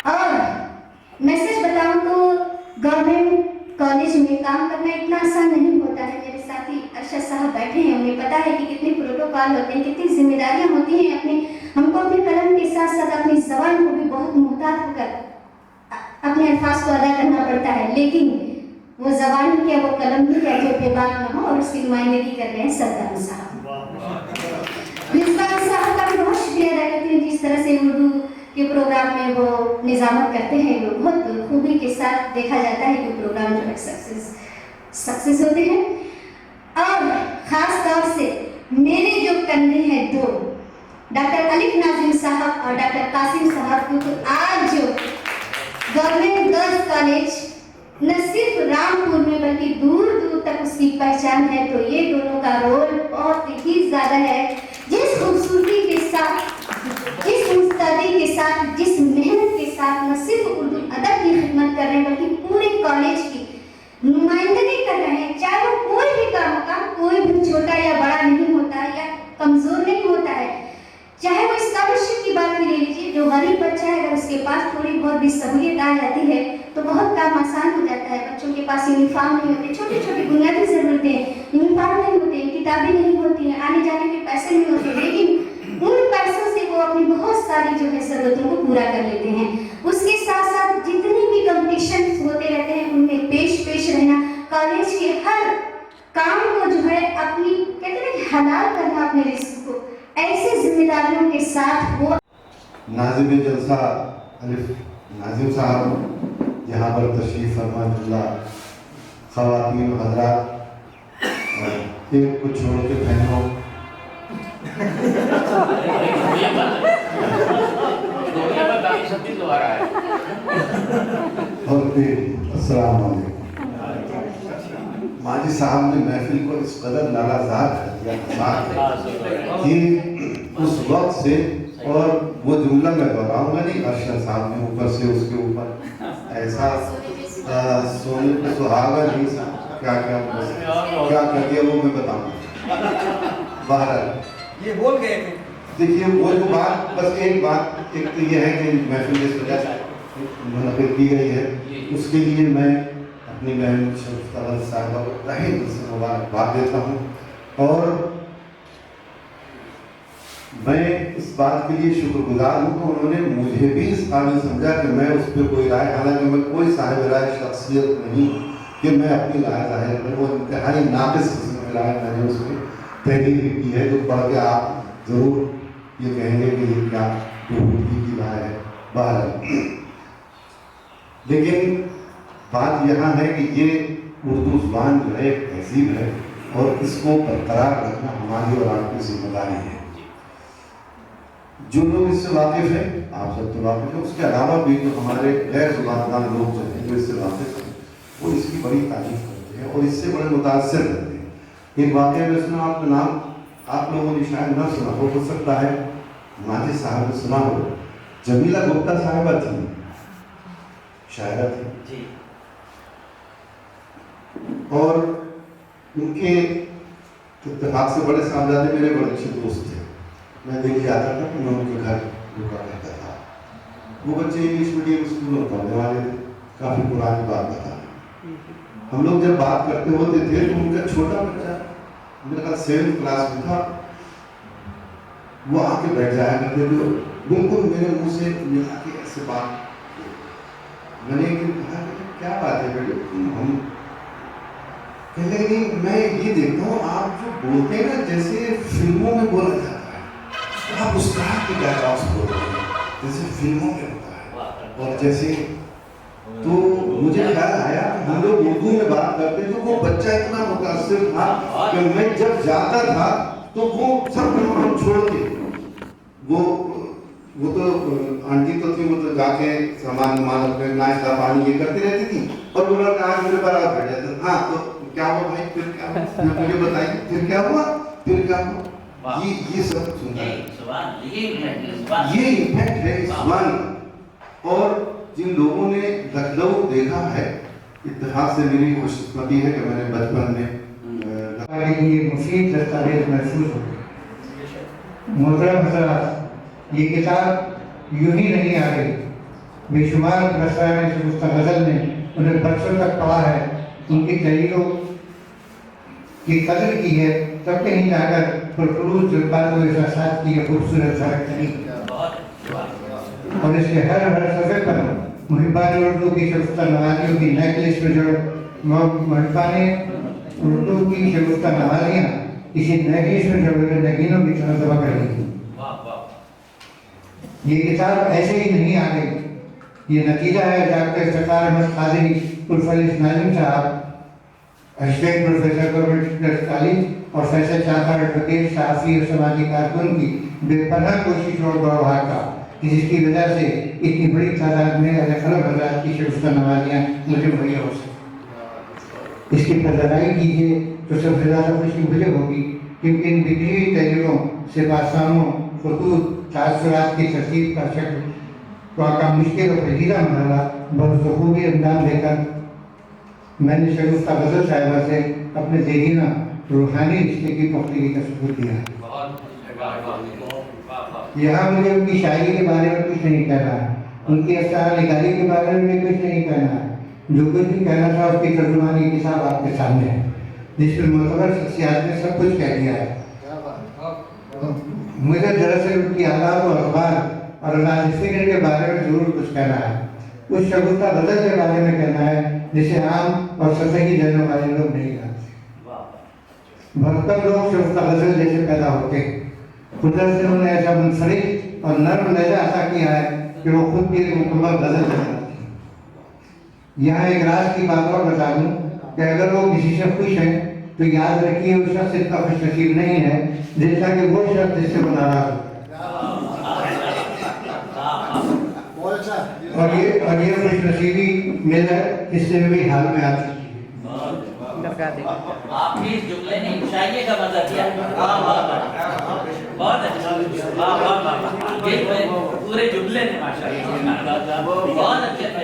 और मैं सच बताऊँ तो गवर्नमेंट कॉलेज में काम करना इतना आसान नहीं होता है। मेरे साथी अरशद साहब बैठे हैं, उन्हें पता है कि कितने प्रोटोकॉल होते हैं, कितनी जिम्मेदारियाँ होती हैं। हमको अपने कलम के साथ साथ अपनी ज़बान को भी बहुत मुहतात होकर अपने अल्फाज को अदा करना पड़ता है, लेकिन वो ज़बान ही क्या, वो कलम ही क्या जो बेबाक ना हो, और उसकी नुमाइंदगी कर रहे हैं सरदार साहब। रिजवान साहब का भी बहुत शुक्रिया अदा करती हूँ, जिस तरह से उर्दू के प्रोग्राम में वो निज़ामत करते हैं, वो बहुत खूबी के साथ देखा जाता है कि प्रोग्राम जो है सक्सेस होते हैं। और ख़ास तौर से मेरे जो कंधे हैं दो, डॉक्टर अलिफ नाजिम साहब और डॉक्टर कासिम साहब, क्योंकि आज जो गवर्नमेंट गर्ल्स कॉलेज न सिर्फ रामपुर में बल्कि दूर दूर तक उसकी पहचान है, तो ये दोनों का रोल बहुत ही ज़्यादा है। जिस खूबसूरती के साथ, जिस मुस्तैदी के साथ, जिस मेहनत के साथ न सिर्फ उर्दू अदब की खिदमत कर रहे हैं बल्कि पूरे कॉलेज की नुमाइंदगी कर रहे हैं, चाहे वो कोई भी काम होगा, कोई भी छोटा या बड़ा नहीं होता या कमज़ोर नहीं होता है। चाहे वो स्कॉलरशिप की बात भी ले लीजिए, जो गरीब बच्चा है अगर उसके पास थोड़ी बहुत भी सहूलियत आ जाती है तो बहुत काम आसान हो जाता है। बच्चों के पास यूनिफॉर्म नहीं होते, छोटी छोटी बुनियादी ज़रूरतें, यूनिफॉर्म नहीं होते, किताबें नहीं होती हैं, आने जाने के पैसे नहीं होते, लेकिन उन पैसों से वो अपनी बहुत सारी जो है जरूरतों को पूरा कर लेते हैं। उसके साथ साथ जितनी भी कंपटीशन होते रहते हैं उनमें पेश रहना, कॉलेज के हर काम को जो है अपनी कहते हैं कि हलाल करना अपने रिस्क को, ऐसी जिम्मेदारियों के साथ वो
नाज़िम जलसा अलिफ नाज़िम साहब यहाँ पर तशरीफ़ फरमा, ख़वातीन हज़रात, एक को छोड़ के बहनों, और फिर अस्सलाम वालेकुम। माजी साहब ने महफिल को इस कदर नालाज़ार कर दिया कि उस वक्त से, और वो जुमला मैं दोहराऊंगा नहीं, अरशद साहब ने ऊपर से उसके ऊपर ऐसा सोने पे सुहागा नहीं, क्या कर दिया वो मैं बताऊंगा। बहरहाल
ये बोल गए थे।
देखिए वो जो बात, बस एक बात, एक तो ये है कि महफिल जिस वजह से मुनक़िद की गई है उसके लिए मैं अपनी बहन शरीफ़ा साहिबा को तहे दिल से मुबारकबाद देता हूँ, और मैं इस बात के लिए शुक्रगुजार हूँ कि उन्होंने मुझे भी इस काबिल समझा कि मैं उस पर कोई राय, हालांकि मैं कोई साहिब राय शख्सियत नहीं कि मैं अपनी राय जाहिर करूँ, वो इंतहाई नाक़िस किस्म की राय मैंने उसमें तहरीर की है, जो पढ़ के आप ज़रूर ये कहेंगे कि ये क्या बेवकूफ़ी की राय है। बहरहाल लेकिन बात यहाँ है कि ये उर्दू ज़ुबान जो है एक तहज़ीब है, और इसको बरकरार रखना हमारी और आपकी जिम्मेदारी है। जो लोग इससे वाकिफ़ हैं, आप सब तो वाकिफ़ हैं, उसके अलावा भी जो हमारे गैर ज़ुबानदार लोग जो हैं जो इससे वाकिफ़ हैं, वो इसकी बड़ी तारीफ़ करते हैं और इससे बड़े मुतासर करते हैं। एक वाक़या में सुना, आपका नाम आप लोगों ने शायद न सुना हो सकता है, माजिद साहब ने सुना हो, जमीला गुप्ता साहिबा थी, शायरा थी, और उनके इत्तेफाक से बड़े साहबजादे मेरे बड़े अच्छे दोस्त थे। मैं दिल्ली जाता था तो मैं उनके घर रुका करता था। वो बच्चे इंग्लिश मीडियम स्कूल में पढ़ने वाले थे, काफ़ी पुरानी बात बता। हम लोग जब बात करते होते थे तो उनका छोटा बच्चा मेरे ख्याल 7th क्लास में था, वो आके बैठ जाया करते थे बिल्कुल मेरे मुंह से मिला के ऐसे बात। मैंने एक दिन कहा क्या बात है बेटे, हम कहते नहीं, मैं ये देखता हूँ आप जो बोलते हैं ना जैसे फिल्मों में बोला जाता है, आप उस तरह के डायलॉग्स बोल रहे हैं जैसे फिल्मों में होता है। और जैसे तो मुझे ख्याल आया कि हम लोग उर्दू में बात करते तो वो बच्चा इतना मुतासिर था कि मैं जब जाता था तो वो सब हम छोड़ के वो तो आंटी तो थी, वो तो जाके सामान अपने नाश्ता पानी ये करती रहती थी, और वो लोग आज मेरे बराबर बैठ जाते। हाँ तो क्या हुआ भाई, फिर क्या हुआ, मुझे बताइए फिर क्या हुआ, फिर क्या हुआ, ये सब सुनना है, ये इम्पैक्ट है इस ज़बान का। और जिन लोगों ने लखनऊ देखा है, इत्तेफाक से मेरी खुशकिस्मती है कि मैंने बचपन में
ये मुफीद दस्तावेज महसूस हो गए। मोहतरम हज़रात, ये किताब यूं ही नहीं आ गई, बेशुमार रसायन से उस्ताद गज़ल ने उन्हें बरसों तक पढ़ा है, उनकी तहरीरों की कदर की है, तब कहीं जाकर पुरखुरूज जज्बात और एहसासात की खूबसूरत झलक नहीं। और इसके हर सफ़े पर मुहिबान उर्दू की शगुफ्ता नवाजियों की नेकलेस में जो मुहिबान उर्दू की शगुफ्ता नवाजियाँ इसी नेकलेस में जो नगीनों की तरह दबा कर रही। ये किताब ऐसे ही नहीं आ गई, ये नतीजा है डॉक्टर इफ्तिखार अहमद कादरी उर्फ नाज़िम साहब, असिस्टेंट प्रोफेसर गवर्नमेंट कॉलेज और फैसल चाहता एडवोकेट, सहाफ़ी और समाजी कारकुन की बेपनाह कोशिश और व्यवहार का, जिसकी वजह से इतनी बड़ी तादाद में अलग अलग हज़रात की शगुफ्ता नवाजियाँ मुझे मुहैया हो सकें। इसकी पर्दाई कीजिए तो सबसे ज़्यादा खुशी मुझे होगी, क्योंकि इन बिखरी हुई तहरीरों से पासानों खतूत तासुरात की तरतीब का शक्ल वाक़ा मुश्किल और पेचीदा मरहला बखूबी अंजाम देकर मैंने शगुफ्ता गज़ल साहिबा से अपने देहीना रूहानी रिश्ते की पुख्तगी का सबूत दिया। यहाँ मुझे उनकी शायरी के बारे में कुछ नहीं कहना है, उनकी अफ़साना निगारी के बारे में कुछ नहीं कहना है, जो कुछ भी कहना था उसकी तर्जुमानी किताब आपके सामने है, जिसमें मुतबर शख्सियात ने सब कुछ कह दिया है। मुझे दरअसल उनकी आदाब और अखबार और फिक्र के बारे में जरूर कुछ कहना है। उस शगुफ्ता गजल के बारे में कहना है जिसे आम और सतही जनों वाले लोग नहीं जानते। बहुत कम लोग शगुफ्ता गजल जैसे पैदा होते हैं। कुदरत ने उन्हें ऐसा मुनफरिद और नर्म लहजा अता किया है कि वो खुद भी एक मुकम्मल गजल बनाती है। यहाँ एक राज की बात और बता दूं कि अगर वो किसी से खुश है तो याद रखिए वो शख्स इतना खुश नसीब नहीं है जैसा कि वो शख्स जिससे वो नाराज हो। और ये खुश नसीबी मिल है इससे भी हाल में आ चुकी है।
आपकी इस जुमले ने शायरी का मजा दिया। बहुत अच्छा, वाह वाह वाह, ये पूरे जुमले ने माशाल्लाह बहुत अच्छे थे।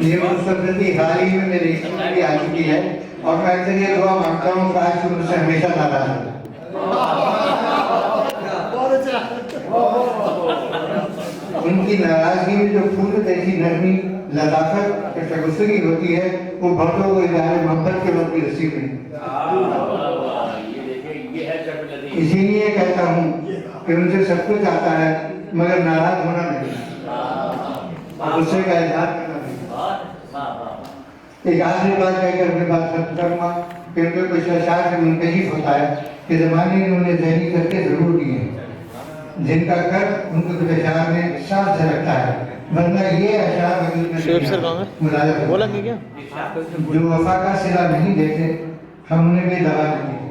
ये मुस्तफी हाल ही में मेरी स्कूल की आ चुकी है और मैं ऐसे ये दुआ मांगता हूँ कि आज मुझसे हमेशा नाराज हो। उनकी नाराजगी में जो फूल जैसी नरमी लताफत शगुफ्तगी होती है वो बहुतों को इज़हार मोहब्बत के वक्त भी नसीब नहीं। इसीलिए कहता हूँ कि उनसे सब कुछ आता है मगर नाराज होना नहीं, गुस्से का इजहार करना नहीं। एक आखिरी बात कहकर अपनी बात खत्म करूँगा कि उनके कुछ अशार से मुंकशिफ होता है कि ज़माने ने उन्हें ज़हनी करके ज़रूर दिए हैं जिनका कर उनको कुछ अशार में साफ झलकता है, वरना ये अशार मुलायम बोला क्या जो वफा का सिला नहीं देते हम उन्हें भी दवा नहीं देते।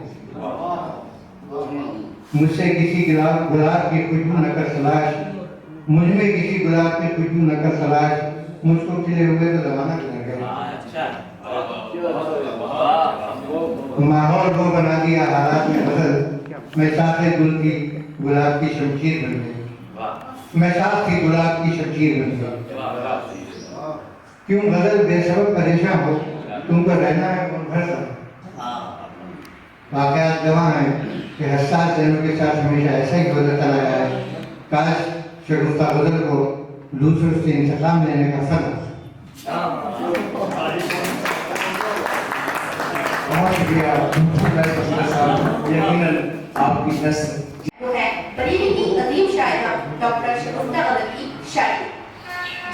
मुझसे किसी गुलाब की खुशबू न कर तलाश, मुझ में किसी गुलाब की खुशबू न कर तलाश, मुझको खिले हुए तो जमाना चला गया। माहौल वो बना दिया हालात में बदल, मैं साथे गुल की गुलाब की शमशीर बन गई, मैं साथ की गुलाब की शमशीर बन गई। क्यों गजल बेसबब परेशान हो, तुमको रहना है मुनफरद। वाक़यात गवाह हैं कि हसास जनों के साथ हमेशा ऐसा ही गुजरता रहा है। काश शगुफ्ता गजल को दूसरों से इंतकाम लेने का फर्क। बहुत शुक्रिया यकीनन आपकी नस्ल
वो है बरेली की अजीम शायरा डॉक्टर शगुफ्ता गजल की शायरी।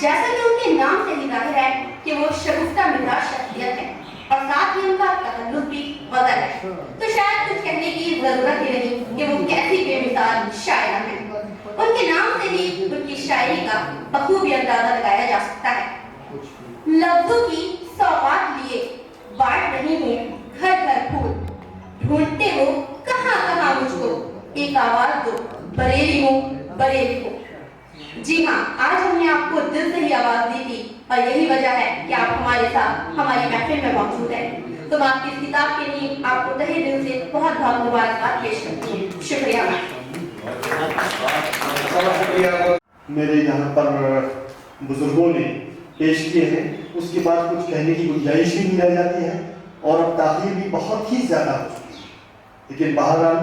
जैसा कि उनके नाम से ही जाहिर है कि वो शगुफ्ता मिजाज शख्सियत है और साथ ही उनका तकल्लुफ भी गजल है, तो शायद कुछ कहने की जरूरत ही नहीं कि वो कैसी बेमिसाल शायरा है। उनके नाम से ही उनकी शायरी का बखूबी अंदाजा लगाया जा सकता है। लफ्जों की सौगात लिए बांट रही हूँ घर घर फूल, ढूंढते हो कहाँ कहाँ मुझको, एक आवाज दो बरेली हूँ बरेली हूँ। जी हाँ, आज हमने आपको दिल से ही आवाज दी थी और यही वजह है कि आप हमारे साथ हमारी महफिल में मौजूद हैं। तो मैं आपकी इस किताब के लिए आपको तहे दिल से बहुत बहुत मुबारकबाद पेश करती हूँ। शुक्रिया।
मेरे यहाँ पर बुजुर्गों ने पेश किए हैं, उसके बाद कुछ कहने की गुंजाइश ही नहीं रह जाती है और अब ताख़ीर भी बहुत ही ज़्यादा हो चुकी है। लेकिन बहरहाल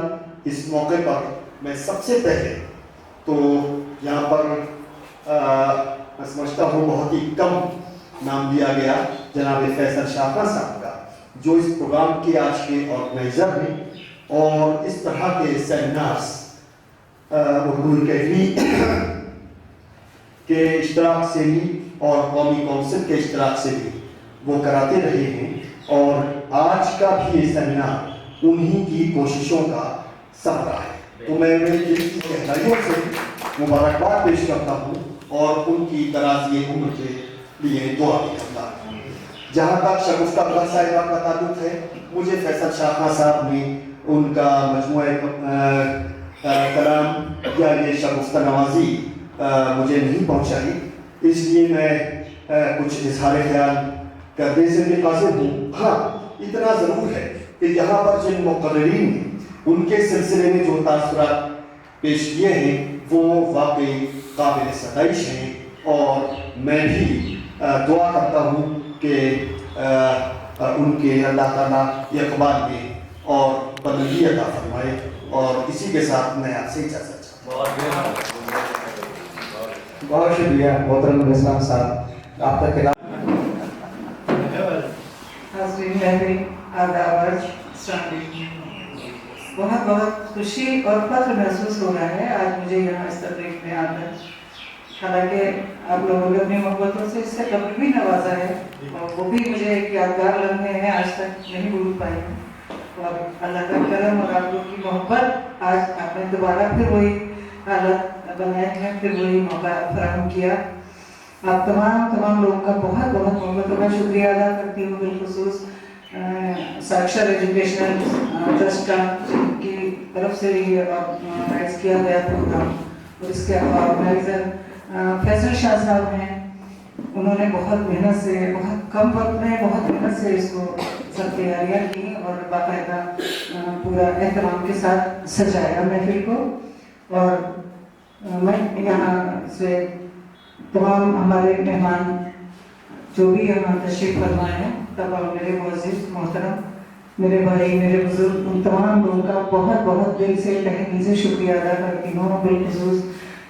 इस मौके पर मैं सबसे पहले तो यहाँ पर मैं समझता हूँ बहुत ही कम नाम दिया गया जनाब फैसल शाखा साहब का, जो इस प्रोग्राम के आज के ऑर्गेनाइजर हैं और इस तरह के सेमिनार्स उर्दू अकेडमी के इश्तराक से भी और कौमी कौंसिल के इश्तराक से भी वो कराते रहे हैं और आज का भी ये सेमिनार उन्हीं की कोशिशों का सबका है। तो मैं मेरे दिल की गहराइयों से मुबारकबाद पेश करता हूँ और उनकी दराज़ी उम्र के लिए दुआ भी करता हूँ। जहाँ तक शगुफ्ता गजल साहिबा का ताल्लुक है, मुझे फैसल शाखा साहब ने उनका मजमूआ कलाम या ये शगुफ्ता नवाजी मुझे नहीं पहुँचाई, इसलिए मैं कुछ इजहार ख्याल करने से भी कासिर हूँ। हाँ, इतना ज़रूर है कि यहाँ पर जिन मुक़र्रिरीन ने उनके सिलसिले में जो तासुरात पेश किए हैं वो वाकई काबिल सताइश हैं और मैं भी दुआ करता हूँ कि उनके अल्लाह ताला इक़बाल में और बुलंदी अता फरमाए। और इसी के साथ मैं आपसे इजाज़त चाहता हूँ।
बहुत शुक्रिया मोहतरम रज़ाक साहब, आपका खिलाफ
बहुत बहुत खुशी और फख्र महसूस हो रहा है आज मुझे यहाँ इस तकरीब में आकर। हालांकि आप लोगों ने अपनी मोहब्बतों से इससे कभी भी नवाजा है और वो भी मुझे एक यादगार लम्हे हैं, आज तक नहीं भूल पाई हूँ। और अल्लाह का करम और आप लोग की मोहब्बत आज आपने दोबारा फिर वही हालत बनाए हैं, फिर वही मौका फराहम किया। आप तमाम लोगों का बहुत बहुत मोहब्बतों का शुक्रिया अदा करती हूँ, बिलखुसूस साक्षर एजुकेशनल ट्रस्ट का की तरफ से ये ऑर्गेनाइज किया गया प्रोग्राम, और इसके ऑर्गेनाइजर फैसल शाह साहब हैं। उन्होंने बहुत मेहनत से, बहुत कम वक्त में बहुत मेहनत से इसको सब तैयारियाँ की और बाकायदा पूरा एहतमाम के साथ सजाया महफिल को। और मैं यहाँ से तमाम हमारे मेहमान जो भी यहाँ तशरीफ फरमाए हैं, तब मेरे मुअज़्ज़िज़ मोहतरम, मेरे भाई, मेरे बुजुर्ग, उन तमाम लोगों का बहुत बहुत दिल से तहे दिल से शुक्रिया अदा करती हूँ। बिलखुसूस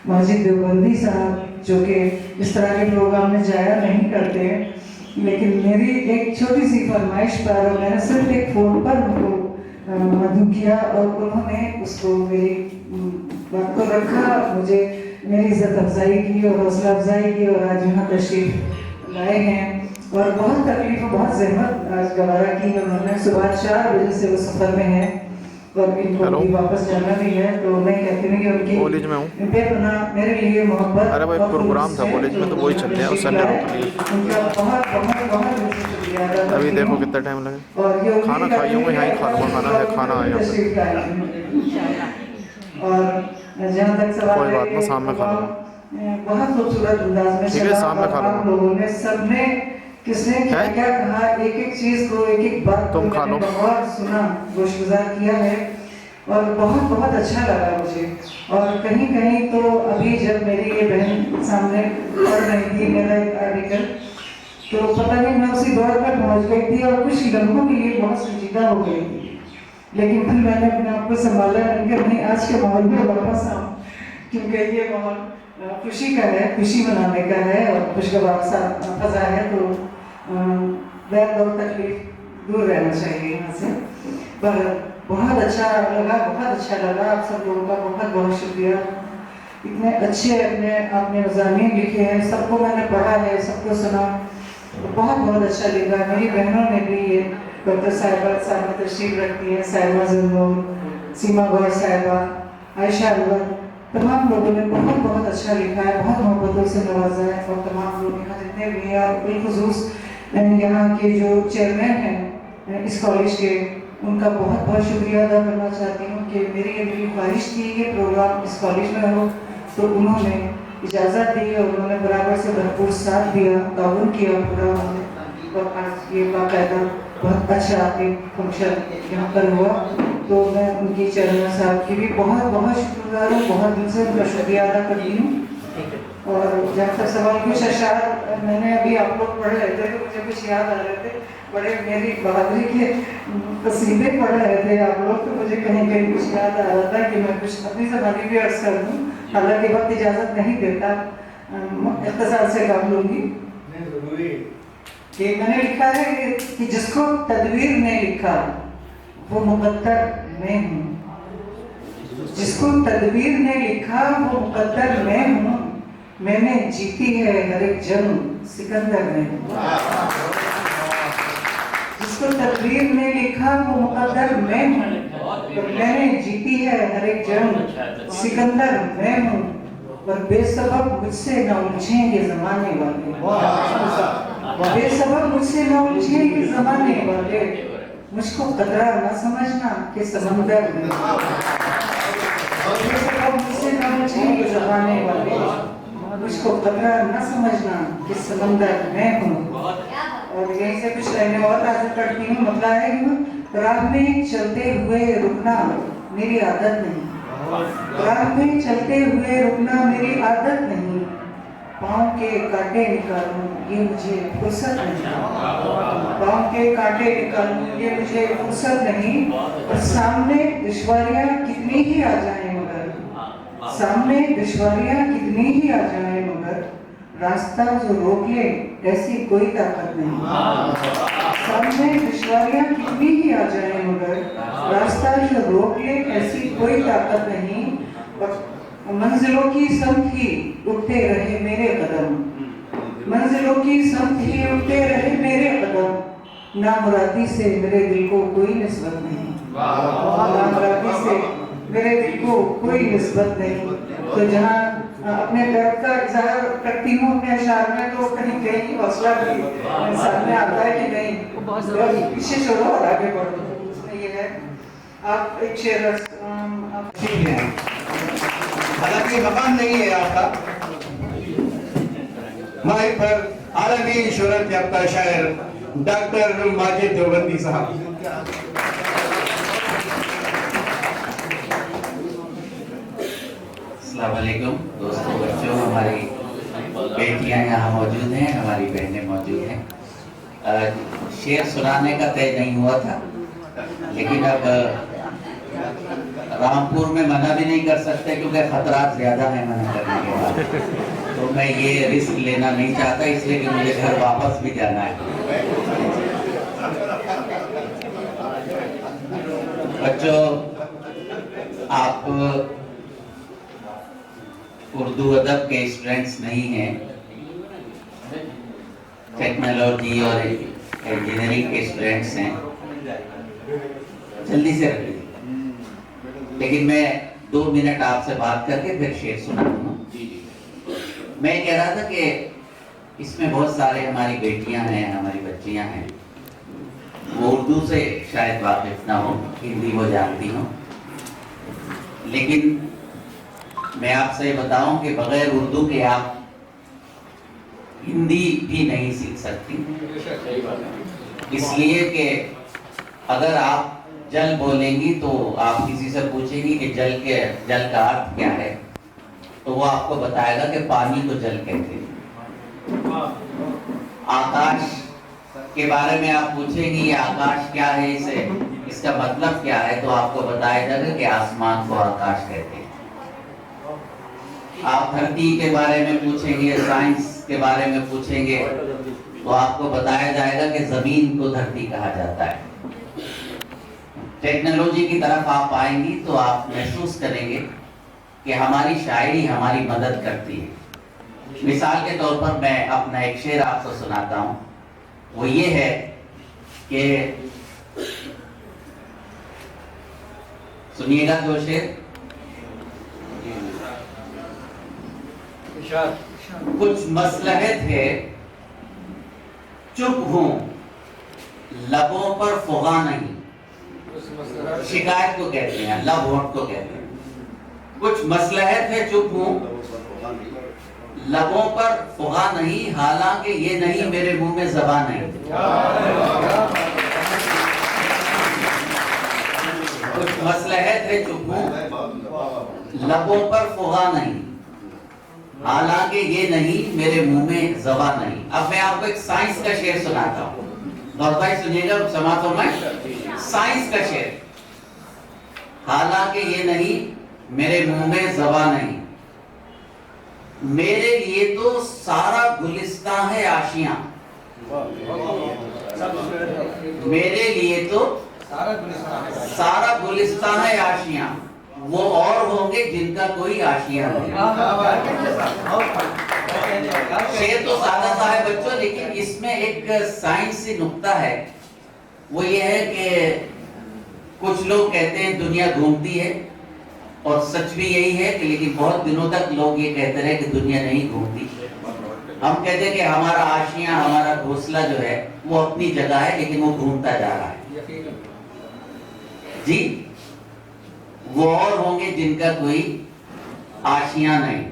माजिद देवबंदी साहब जो कि इस तरह के प्रोग्राम में जाया नहीं करते, लेकिन मेरी एक छोटी सी फरमाइश पर मैंने सिर्फ एक फ़ोन पर उनको मदू किया और उन्होंने उसको मेरी बात को रखा, मुझे मेरी इज़्ज़त अफजाई की और हौसला अफजाई की और आज यहाँ तशरीफ लाए हैं। और बहुत तकलीफ और बहुत जहमत आज गवारा की है उन्होंने। सुबह 4 बजे से वो सफ़र में है और इनको अभी वापस जाना भी है, तो मैं कहती हूँ कि उनकी
कॉलेज में हूँ।
मेरे लिए मोहब्बत।
अरे भाई प्रोग्राम था कॉलेज में, तो वही चल रहा है उस संडे रोक लिए।
उनका बहुत बहुत बहुत शुक्रिया अदा करती हूँ।
अभी देखो कितना टाइम लगे।
और ये
खाना खाई हूँ, यहाँ ही खाना है, खाना आया
और जहाँ तक सवाल
कोई बात ना, शाम में खा
बहुत खूबसूरत अंदाज में
ठीक है, शाम में खा
आप लोगों ने सबने किसने क्या क्या कहा, एक एक चीज को, एक एक बात
तुम खा लो।
बहुत सुना, गोशगुजार किया है और बहुत बहुत अच्छा लगा मुझे। और कहीं कहीं तो अभी जब मेरी ये बहन सामने पढ़ रही थी मेरा एक आर्टिकल, तो पता नहीं मैं उसी दौर पर पहुंच गई थी और कुछ लम्हों के लिए बहुत संजीदा हो गई थी, लेकिन फिर मैंने अपने आप को संभाला, मैंने नहीं आज के माहौल में वापस आऊँ, क्योंकि ये माहौल खुशी का है, खुशी मनाने का है और खुशगवार सा फजा है, तो दर्द और तकलीफ दूर रहना चाहिए यहाँ से। पर बहुत अच्छा लगा, बहुत अच्छा लगा। आप सब लोगों का बहुत बहुत शुक्रिया। इतने अच्छे अपने आपने मज़ामीन लिखे हैं, सबको मैंने पढ़ा है, सबको सुना, बहुत बहुत अच्छा लगा। मेरी बहनों ने भी ये डॉक्टर साहिबा तशरीफ रखती हैं, साहिबा ज़रूर, सीमा गौर साहिबा, आयशा अनवर, तमाम लोगों ने बहुत बहुत अच्छा लिखा है, बहुत मोहब्बतों से नवाजा है। और तमाम लोग यहाँ जितने भी हैं, और बिलखुसूस यहाँ के जो चेयरमैन हैं इस कॉलेज के, उनका बहुत बहुत शुक्रिया अदा करना चाहती हूँ कि मेरी ये दिली ख्वाहिश थी ये प्रोग्राम इस कॉलेज में हो, तो उन्होंने इजाज़त दी और उन्होंने बराबर से भरपूर साथ दिया, ताउन किया पूरा, और आज ये बाकायदा बहुत अच्छा एक फंक्शन यहाँ पर हुआ। तो मैं उनकी चेयरमैन साहब की भी बहुत बहुत शुक्रगुजार हूँ, बहुत दिल से उनका शुक्रिया अदा करती हूँ। और जहाँ तक सवाल कुछ अशार मैंने अभी आप लोग पढ़ रहे थे तो मुझे कुछ याद आ रहे थे, बड़े मेरी बहादुरी के कसीदे पढ़ रहे थे आप लोग, तो मुझे कहीं कहीं कुछ याद आ रहा था कि मैं कुछ अपनी ज़बानी भी अर्ज कर दूँ, हालांकि वक्त इजाज़त नहीं देता, इख्तिसार से काम लूँगी। कि मैंने लिखा है कि जिसको तदबीर ने लिखा वो मुकद्दर मैं हूँ, जिसको तदबीर ने लिखा वो मुकद्दर मैं हूँ, मैंने जीती है हर एक जंग सिकंदर में हूँ। जिसको तदबीर ने लिखा वो मुकद्दर मैं हूँ और मैंने जीती है हर एक जंग सिकंदर मैं हूँ, और बेसबब मुझसे न उलझे ये ज़माने वाले, बेसबब मुझसे न उलझे ये ज़माने वाले, मुझको कतरा न समझना कि समंदर में, बेसबब मुझसे न उलझे ये ज़माने वाले, मुझको कतरा न समझना कि समंदर में हूँ। और यहीं से कुछ लाइनें और हासिल करती हूँ। मतलब है कि राह में चलते हुए रुकना मेरी आदत नहीं, राह में चलते हुए रुकना मेरी आदत नहीं, पाँव के कांटे निकालूं ये मुझे फुर्सत नहीं, पाँव के कांटे निकालूं ये मुझे फुर्सत नहीं, और सामने दुश्वारियाँ कितनी ही आ जाएं मगर, सामने दुश्वारियाँ कितनी ही आ जाएं मगर, रास्ता जो रोक ले ऐसी कोई ताकत नहीं। सामने दुश्वारियां कितनी ही आ जाए मगर रास्ता जो रोक ले ऐसी कोई ताकत नहीं। और मंजिलों की समत ही उठते रहे मेरे कदम, मंजिलों की समत ही उठते रहे मेरे कदम। नामुरादी से मेरे दिल को कोई निस्बत नहीं, नामुरादी से मेरे दिल को कोई निस्बत नहीं। तो जहाँ अपने दर्द का इजहार करती हूँ अपने अशार में, तो कहीं कहीं हौसला भी सामने आता है कि नहीं पीछे छोड़ो और आगे बढ़ो। उसमें ये है आप एक शेर आप
ठीक है, हालांकि मकान नहीं है आपका, माइक पर आलमी शोहरत याफ्ता शायर डॉक्टर माजिद देवबंदी साहब।
अस्सलाम वालेकुम दोस्तों, बच्चों, हमारी बेटियां यहाँ मौजूद हैं, हमारी बहनें मौजूद हैं। शेर सुनाने का तय नहीं हुआ था, लेकिन अब रामपुर में मना भी नहीं कर सकते क्योंकि खतरात ज्यादा है मना करने के बाद। तो मैं ये रिस्क लेना नहीं चाहता, इसलिए कि मुझे घर वापस भी जाना है। बच्चों, आप उर्दू अदब के स्टूडेंट्स नहीं हैं, टेक्नोलॉजी और इंजीनियरिंग के स्टूडेंट्स हैं। जल्दी से रखिए, लेकिन मैं 2 मिनट आपसे बात करके फिर शेर सुना दूंगा। मैं कह रहा था कि इसमें बहुत सारे हमारी बेटियां हैं, हमारी बच्चियां हैं, वो उर्दू से शायद वाकिफ ना हो, हिंदी वो जानती हो, लेकिन मैं आपसे ये बताऊं कि बगैर उर्दू के आप हिंदी भी नहीं सीख सकती। इसलिए कि अगर आप जल बोलेंगी तो आप किसी से पूछेंगी कि जल का अर्थ क्या है, तो वो आपको बताएगा कि पानी को जल कहते हैं। आकाश के बारे में आप पूछेंगी ये आकाश क्या है, इसका मतलब क्या है, तो आपको बताया जाएगा कि आसमान को आकाश कहते हैं। आप धरती के बारे में पूछेंगे, साइंस के बारे में पूछेंगे, तो आपको बताया जाएगा कि जमीन को धरती कहा जाता है। टेक्नोलॉजी की तरफ आप आएंगी तो आप महसूस करेंगे कि हमारी शायरी हमारी मदद करती है। मिसाल के तौर पर मैं अपना एक शेर आपको सुनाता हूँ, वो ये है कि सुनिएगा दो शेर। कुछ मसलहत है चुप हूं, लबों पर फुगा नहीं। शिकायत को कहते हैं, लब होठ को कहते हैं। कुछ मसलहत है चुप हूं, लबों पर फुगा नहीं, हालांकि ये नहीं मेरे मुंह में ज़बान नहीं। कुछ मसलहत है चुप हूं, लबों पर फुगा नहीं, हालांकि ये नहीं मेरे मुंह में ज़बान नहीं। अब मैं आपको एक साइंस का शेर सुनाता हूँ, और भाई सुनिएगा, समाता हूँ मैं। साइंस का शेर, हालांकि ये नहीं मेरे मुंह में ज़बान नहीं, मेरे लिए तो सारा गुलिस्तां है आशियां। मेरे लिए तो सारा गुलिस्तां है आशियां, वो और होंगे जिनका कोई आशियां नहीं। शेर तो सादा सा है बच्चों, लेकिन इसमें एक साइंसी नुक्ता है। वो ये है कि कुछ लोग कहते हैं दुनिया घूमती है, और सच भी यही है कि लेकिन बहुत दिनों तक लोग ये कहते रहे कि दुनिया नहीं घूमती। हम कहते हैं कि हमारा आशियां, हमारा घोंसला जो है वो अपनी जगह है, लेकिन वो घूमता जा रहा है। जी, वो और होंगे जिनका कोई आशियां नहीं।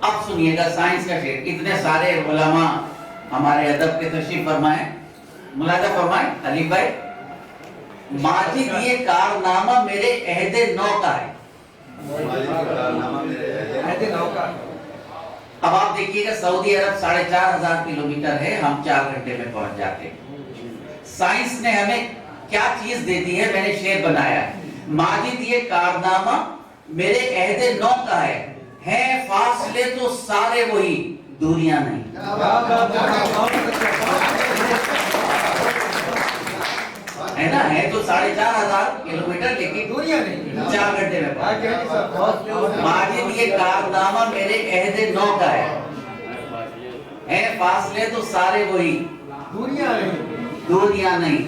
अब सुनिएगा साइंस का शेर। इतने सारे उलमा हमारे अदब के तशरीफ फरमाए, मुलाजा फरमाए। अली भाई, माजिद ये कारनामा मेरे अहदे नौ का है। अब आप देखिएगा, सऊदी अरब 4500 किलोमीटर है, हम 4 घंटे में पहुंच जाते हैं। साइंस ने हमें क्या चीज दे दी है, मैंने शेर बनाया है। माजिद ये कारनामा मेरे अहदे नौ का हैं फासले तो सारे वही, दूरियां नहीं। है ना, है तो 4,500 किलोमीटर, लेकिन दूरियां नहीं, 4 घंटे में पहुंच। माजिद ये कारनामा मेरे अहद नौ का है फासले तो सारे वही, दूरियां नहीं।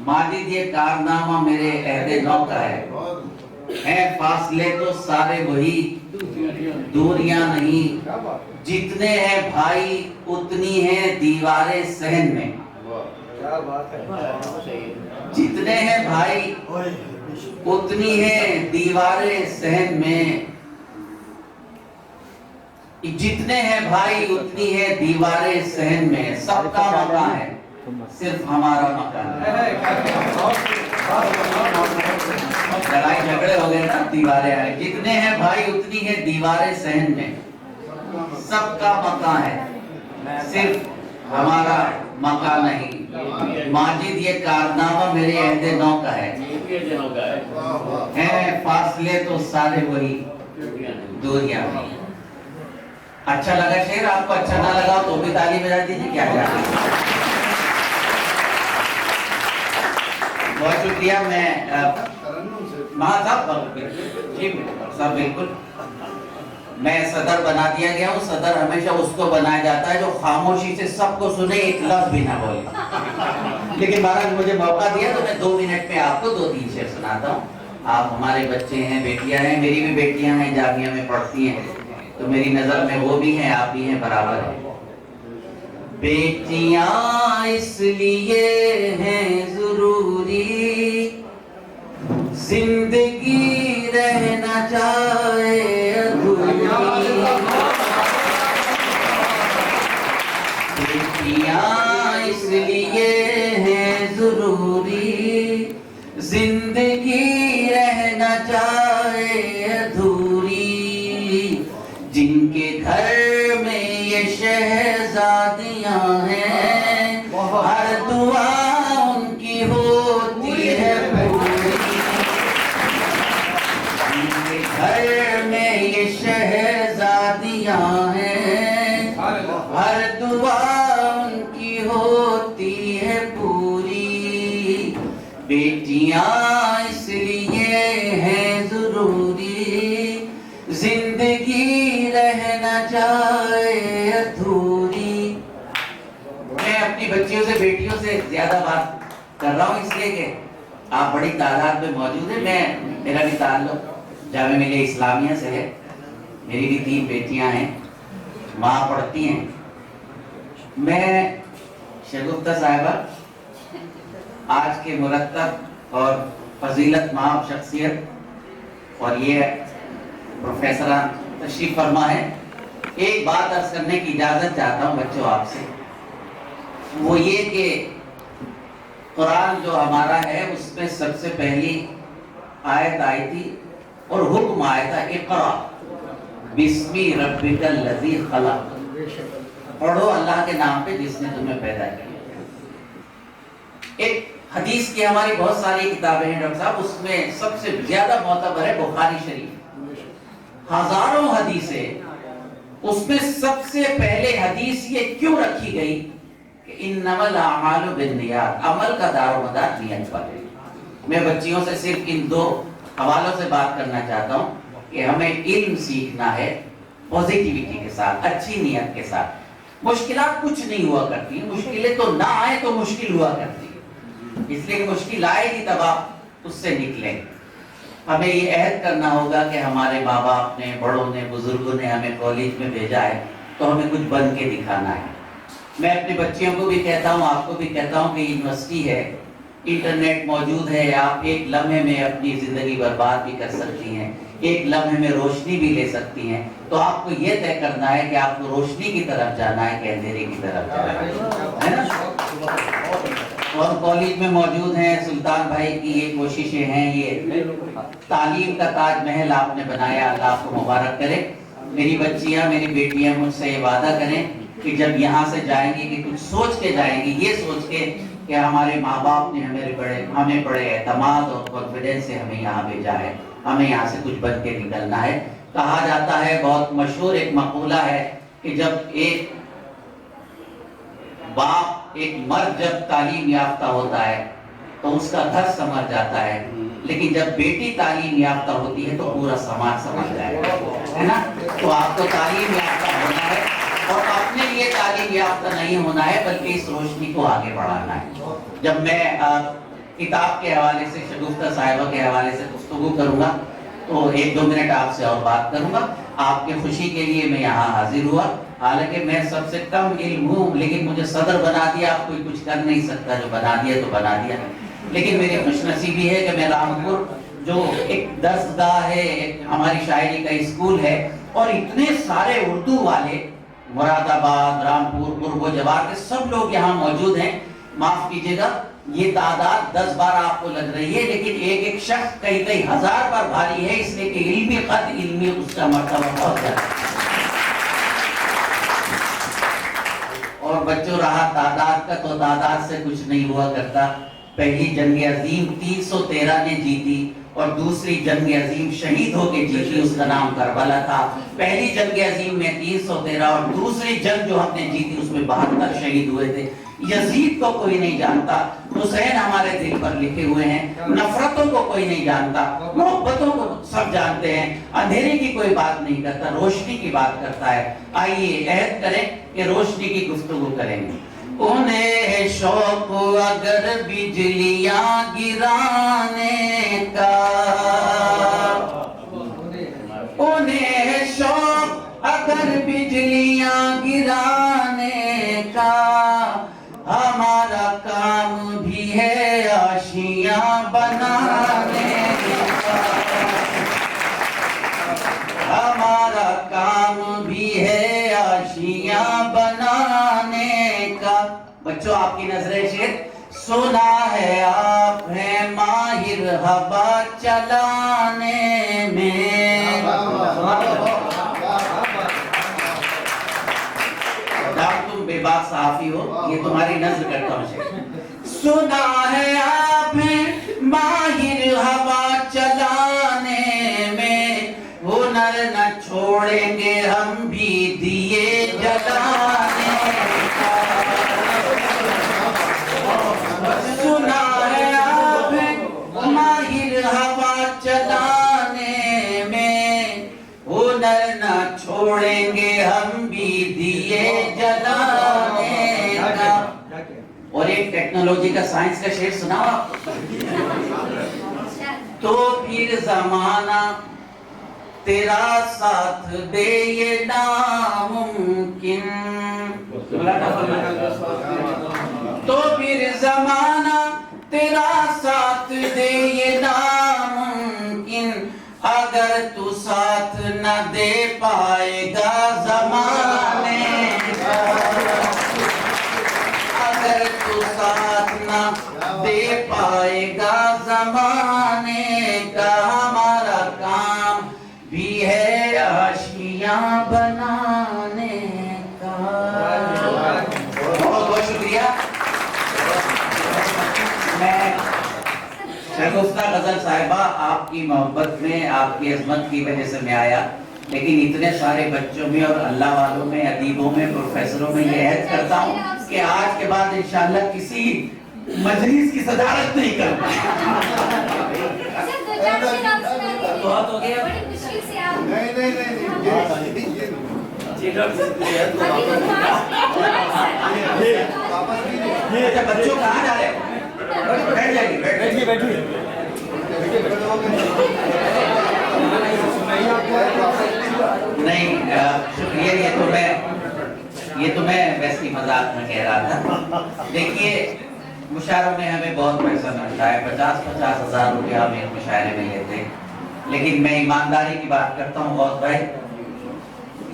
माजिद ये कारनामा मेरे अहद नौ का है फासले तो सारे वही, दूरियां नहीं। जितने हैं भाई उतनी है दीवारें सहन में, जितने हैं भाई उतनी है दीवारें सहन में, जितने हैं भाई उतनी है दीवारें सहन में। सबका मकान है, सिर्फ हमारा मकान है। लड़ाई झगड़े हो गए ना, दीवारें आए। जितने हैं भाई उतनी है दीवारें सहन में, सबका मकान है, सिर्फ हमारा मकान नहीं। माजिद ये कारनामा मेरे अहद नौ का है फासले तो सारे वही, दूरियां नहीं। अच्छा लगा शेर? आपको अच्छा ना लगा तो भी ताली बजा दीजिए, क्या बहुत शुक्रिया। मैं साहब बिल्कुल, मैं सदर बना दिया गया हूँ। सदर हमेशा उसको बनाया जाता है जो खामोशी से सबको सुने, एक लफ्ज भी ना बोले। लेकिन महाराज मुझे मौका दिया तो मैं 2 मिनट में आपको 2-3 शेर सुनाता हूँ। आप हमारे बच्चे हैं, बेटियां हैं, मेरी भी बेटियां हैं, जामिया में पढ़ती हैं, तो मेरी नजर में वो भी हैं, आप भी हैं, बराबर है। बेटियां इसलिए हैं जरूरी, जिंदगी रहना चाहे अधूरी। बेटियां इसलिए हैं जरूरी, जिंदगी रहना चाहे अधूरी। जिनके घर में ये शहजादियां हैं, हर दुआ उनकी होती है पूरी। जिनके घर में ये शहजादियां हैं, हर दुआ उनकी होती है पूरी। बेटियां इसलिए हैं जरूरी, जिंदगी रहना चाहे अधूरी। मैं अपनी बच्चियों से, बेटियों से ज्यादा बात कर रहा हूँ इसलिए कि आप बड़ी तादाद में मौजूद हैं। मेरा भी ताल्लुक जामिया मिलिया इस्लामिया से है। मेरी भी 3 बेटियां हैं, माँ पढ़ती हैं। मैं शगुफ्ता साहिबा आज के मुरत्तब और फजीलत माब शख्सियत और ये प्रोफेसर तशरीफ फरमा है, एक बात अर्ज करने की इजाजत चाहता हूँ बच्चों आपसे। वो ये कि कुरान जो हमारा है उसमें सबसे पहली आयत आई थी और हुक्म आया था, इक़रा बिस्मी रब्बिकल लज़ी खलक़, पढ़ो अल्लाह के नाम पे जिसने तुम्हें पैदा किया। एक हदीस की हमारी बहुत सारी किताबें हैं डॉक्टर साहब, उसमें सबसे ज्यादा मोतबर है बुखारी शरीफ, हजारों हदीसें, उसमें सबसे पहले हदीस ये क्यों रखी गई कि इन्नमल अमालु बिन्नियात, अमल का दारोमदार नियत पर है। मैं बच्चियों से सिर्फ इन 2 हवालों से बात करना चाहता हूँ कि हमें इल्म सीखना है पॉजिटिविटी के साथ, अच्छी नियत के साथ। मुश्किलात कुछ नहीं हुआ करती, मुश्किलें तो ना आए तो मुश्किल हुआ करती है, इसलिए मुश्किल आएगी तब आप उससे निकलेंगे। हमें ये अहद करना होगा कि हमारे माँ बाप ने, बड़ों ने, बुजुर्गों ने हमें कॉलेज में भेजा है तो हमें कुछ बन के दिखाना है। मैं अपनी बच्चियों को भी कहता हूँ, आपको भी कहता हूँ कि यूनिवर्सिटी है, इंटरनेट मौजूद है, आप एक लम्हे में अपनी जिंदगी बर्बाद भी कर सकती हैं, एक लम्हे में रोशनी भी ले सकती हैं। तो आपको ये तय करना है कि आपको रोशनी की तरफ जाना है कि अंधेरे की तरफ जाना है ना। और कॉलेज में मौजूद हैं, सुल्तान भाई की ये कोशिशें हैं, ये तालीम का ताजमहल आपने बनाया, अल्लाह आपको मुबारक करे। मेरी बच्चियां, मेरी बेटियां मुझसे ये वादा करें कि जब यहाँ से जाएंगी कि कुछ सोच के जाएंगी, ये सोच के कि हमारे माँ बाप ने हमें बड़े एतमाद और कॉन्फिडेंस से हमें यहाँ भेजा है, हमें यहाँ से कुछ बन के निकलना है। کہا جاتا ہے, بہت مشہور ایک مقولہ ہے کہ جب ایک باپ, ایک مرد جب تعلیم یافتہ ہوتا ہے تو اس کا گھر سنور جاتا ہے, لیکن جب بیٹی تعلیم یافتہ ہوتی ہے تو پورا سماج سنور جائے گا, ہے نا. تو آپ کو تعلیم یافتہ ہونا ہے اور اپنے لیے تعلیم یافتہ نہیں ہونا ہے بلکہ اس روشنی کو آگے بڑھانا ہے. جب میں کتاب کے حوالے سے, شگفتہ صاحبہ کے حوالے سے گفتگو کروں گا تو 1-2 منٹ آپ سے اور بات کروں گا. آپ کے خوشی کے لیے میں یہاں حاضر ہوا, حالانکہ میں سب سے کم علم ہوں, لیکن مجھے صدر بنا دیا. آپ کوئی کچھ کر نہیں سکتا, جو بنا دیا تو بنا دیا. لیکن میری خوش نصیبی ہے کہ میں رامپور جو ایک درسگاہ ہے, ایک ہماری شاعری کا اسکول ہے, اور اتنے سارے اردو والے مراد آباد, رامپور, پورب و جوار کے سب لوگ یہاں موجود ہیں. معاف کیجیے گا, یہ تعداد 10-12 آپ کو لگ رہی ہے, لیکن ایک ایک شخص کئی ہزار پر بھاری ہے, اس لیے کہ علمی قد, علمی اس کا مرتبہ بہت زیادہ. اور بچوں, رہا تعداد کا, تو تعداد سے کچھ نہیں ہوا کرتا. پہلی جنگ عظیم 313 نے جیتی اور دوسری جنگ عظیم شہید ہو کے جیتی, اس کا نام کربلا تھا. پہلی جنگ عظیم میں 313 اور دوسری جنگ جو ہم نے جیتی اس میں 72 شہید ہوئے تھے. یزید کو کوئی نہیں جانتا, حسین ہمارے دل پر لکھے ہوئے ہیں. نفرتوں کو کوئی نہیں جانتا, محبتوں کو سب جانتے ہیں. اندھیرے کی کوئی بات نہیں کرتا, روشنی کی بات کرتا ہے. آئیے عہد کریں کہ روشنی کی گفتگو کریں گے. انہیں شوق اگر بجلیاں گرانے کا, انہیں شوق اگر بجلیاں گرانے کا, ہمارا کام بھی ہے آشیاں بنانے کا, ہمارا کام بھی ہے آشیاں بنانے کا. بچوں, آپ کی نظریں شیر. سنا ہے آپ ہیں ماہر ہوا چلانے میں, تم بے باک صحافی ہو, یہ تمہاری نظر کرتا ہوں شیر. سنا ہے آپ ہیں ماہر ہوا چلانے میں, ہنر نہ چھوڑیں گے ہم بھی دیے جلانے کا. سنا ہے آپ ہیں ماہر ہوا چلانے میں, ہنر نہ چھوڑیں گے ہم بھی دیے جلانے کا. اور ایک ٹیکنالوجی کا, سائنس کا شعر سنا آپ. تو پھر زمانہ تیرا ساتھ دے یہ ناممکن, تو پھر زمانہ تیرا ساتھ دے یہ ناممکن, اگر تو ساتھ نہ دے پائے گا زمانے کا, اگر تو ساتھ نہ دے پائے گا زمانے کا, ہمارا کام بھی ہے آشیاں بنانے کا. بہت بہت شکریہ. میں شگفتہ غزل صاحبہ, آپ کی محبت میں, آپ کی عظمت کی وجہ سے میں آیا, لیکن اتنے سارے بچوں میں اور اللہ والوں میں, ادیبوں میں, پروفیسروں میں یہ عہد کرتا ہوں کہ آج کے بعد انشاءاللہ کسی مجلس کی صدارت نہیں کرتا. بہت ہو گیا. اچھا بچوں کہاں جا رہے ہیں؟ بیٹھ جائیے, بیٹھیے. نہیں شکریہ, یہ تو میں ویسے مذاق میں کہہ رہا تھا. دیکھیے, مشاعروں میں ہمیں بہت پیسہ ملتا ہے, 50-50 ہزار روپیہ ہم ایک مشاعرے میں لیتے ہیں, لیکن میں ایمانداری کی بات کرتا ہوں. بہت بھائی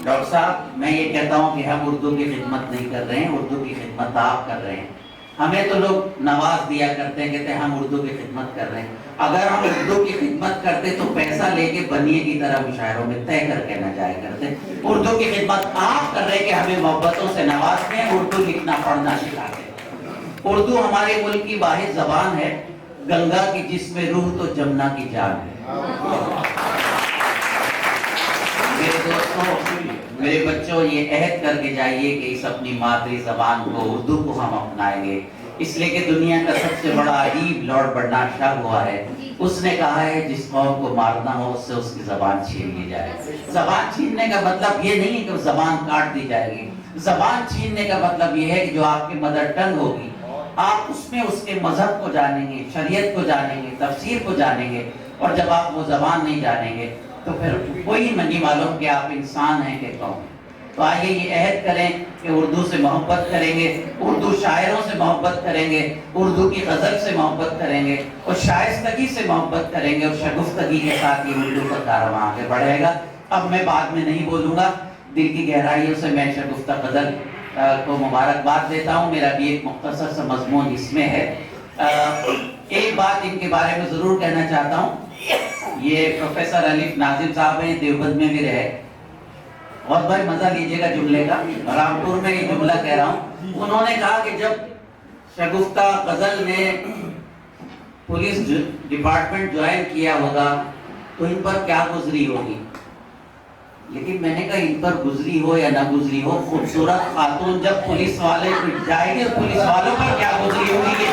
ڈاکٹر صاحب, میں یہ کہتا ہوں کہ ہم اردو کی خدمت نہیں کر رہے ہیں, اردو کی خدمت آپ کر رہے ہیں. ہمیں تو لوگ نواز دیا کرتے ہیں, کہتے ہیں ہم اردو کی خدمت کر رہے ہیں. اگر ہم اردو کی خدمت کرتے تو پیسہ لے کے بنیے کی طرح مشاعروں میں طے کر کے نہ جایا کرتے. اردو کی خدمت آپ کر رہے کہ ہمیں محبتوں سے نوازتے ہیں, اردو لکھنا پڑھنا سکھاتے ہیں. اردو ہمارے ملک کی واحد زبان ہے, گنگا کی جس میں روح تو جمنا کی جان ہے. मेरे दोस्तों, मेरे बच्चों, ये अहद करके जाइए कि इस अपनी मातृ जबान को, उर्दू को हम अपनाएंगे, इसलिए कि दुनिया का सबसे बड़ा अदीब लॉर्ड बर्नार्ड शॉ हुआ है, उसने कहा है जिस कौम को मारना हो उससे उसकी जबान छीन ली जाए। जबान छीनने का मतलब ये नहीं है कि जबान काट दी जाएगी, जबान छीनने का मतलब ये है कि जो आपकी मदर टंग होगी, आप उसमें उसके मजहब को जानेंगे, शरीयत को जानेंगे, तफसीर को जानेंगे, और जब आप वो जबान नहीं जानेंगे तो फिर कोई नहीं मालूम कि आप इंसान हैं कि कौन। तो आइए ये अहद करें कि उर्दू से मोहब्बत करेंगे, उर्दू शायरों से मोहब्बत करेंगे, उर्दू की गज़ल से मोहब्बत करेंगे, और शाइस्तगी से मोहब्बत करेंगे, और शगुफ्तगी के साथ ये उर्दू का कारवां आगे बढ़ेगा। अब मैं बाद में नहीं बोलूँगा, दिल की गहराइयों से मैं शगुफ्ता गज़ल को मुबारकबाद देता हूँ। मेरा भी एक मुख्तसर सा मजमून इसमें है। एक बात इनके बारे में ज़रूर कहना चाहता हूँ, ये प्रोफेसर अलीफ नाजिम साहब हैं, देवबंद में भी रहे, बहुत भाई मजा लीजिएगा जुमले का, रामपुर में ये जुमला कह रहा हूँ। उन्होंने कहा कि जब शगुफ्ता गजल ने पुलिस डिपार्टमेंट ज्वाइन किया होगा तो इन पर क्या गुजरी होगी, लेकिन मैंने कहा इन पर गुजरी हो या ना गुजरी हो, खूबसूरत खातून जब पुलिस वाले जाएंगे तो पुलिस वालों पर क्या गुजरी होगी ये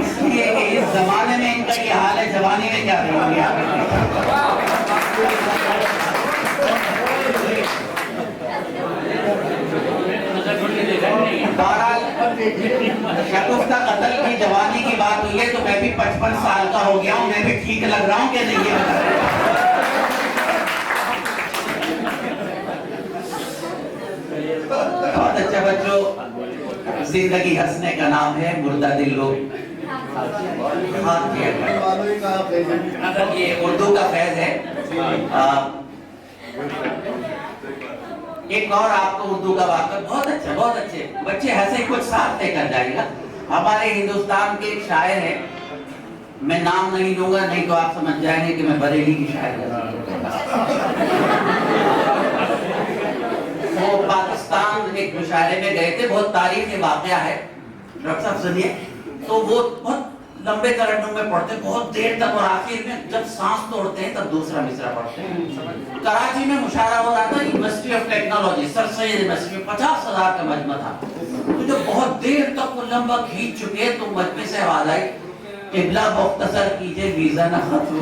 इसलिए कि इस जमाने में इनका ये हाल है, जवानी में क्या करेंगे शगुफ्ता कत्ल की जवानी की बात हुई है तो मैं भी 55 साल का हो गया हूँ, मैं भी ठीक लग रहा हूँ कि नहीं ये बहुत अच्छा बच्चों, जिंदगी हंसने का नाम है, मुर्दा दिल लोग ये उर्दू का फैज है। एक और आपको उर्दू का वाक़या बहुत अच्छा, बहुत अच्छे बच्चे हंसे कुछ साथ लेकर जाएगा। हमारे हिंदुस्तान के एक शायर हैं, मैं नाम नहीं लूंगा नहीं तो आप समझ जाएंगे कि मैं बरेली की शायर वो पाकिस्तान एक मुशायरे में गए थे, बहुत तारीखी वाक़या है, डॉक्टर साहब सुनिए। तो वो बहुत लंबे तरन्नुम में पढ़ते बहुत देर तक, और आखिर में जब सांस तोड़ते हैं तब दूसरा मिसरा पढ़ते हैं। कराची में मुशायरा हो रहा था, university of technology, sir Syed university में 50,000 का मजमा था। तो जब बहुत देर तक वो लंबा खींच चुके तो मजमे से आवाज आई, क़िबला मुख्तसर कीजिए वीजा न खत्म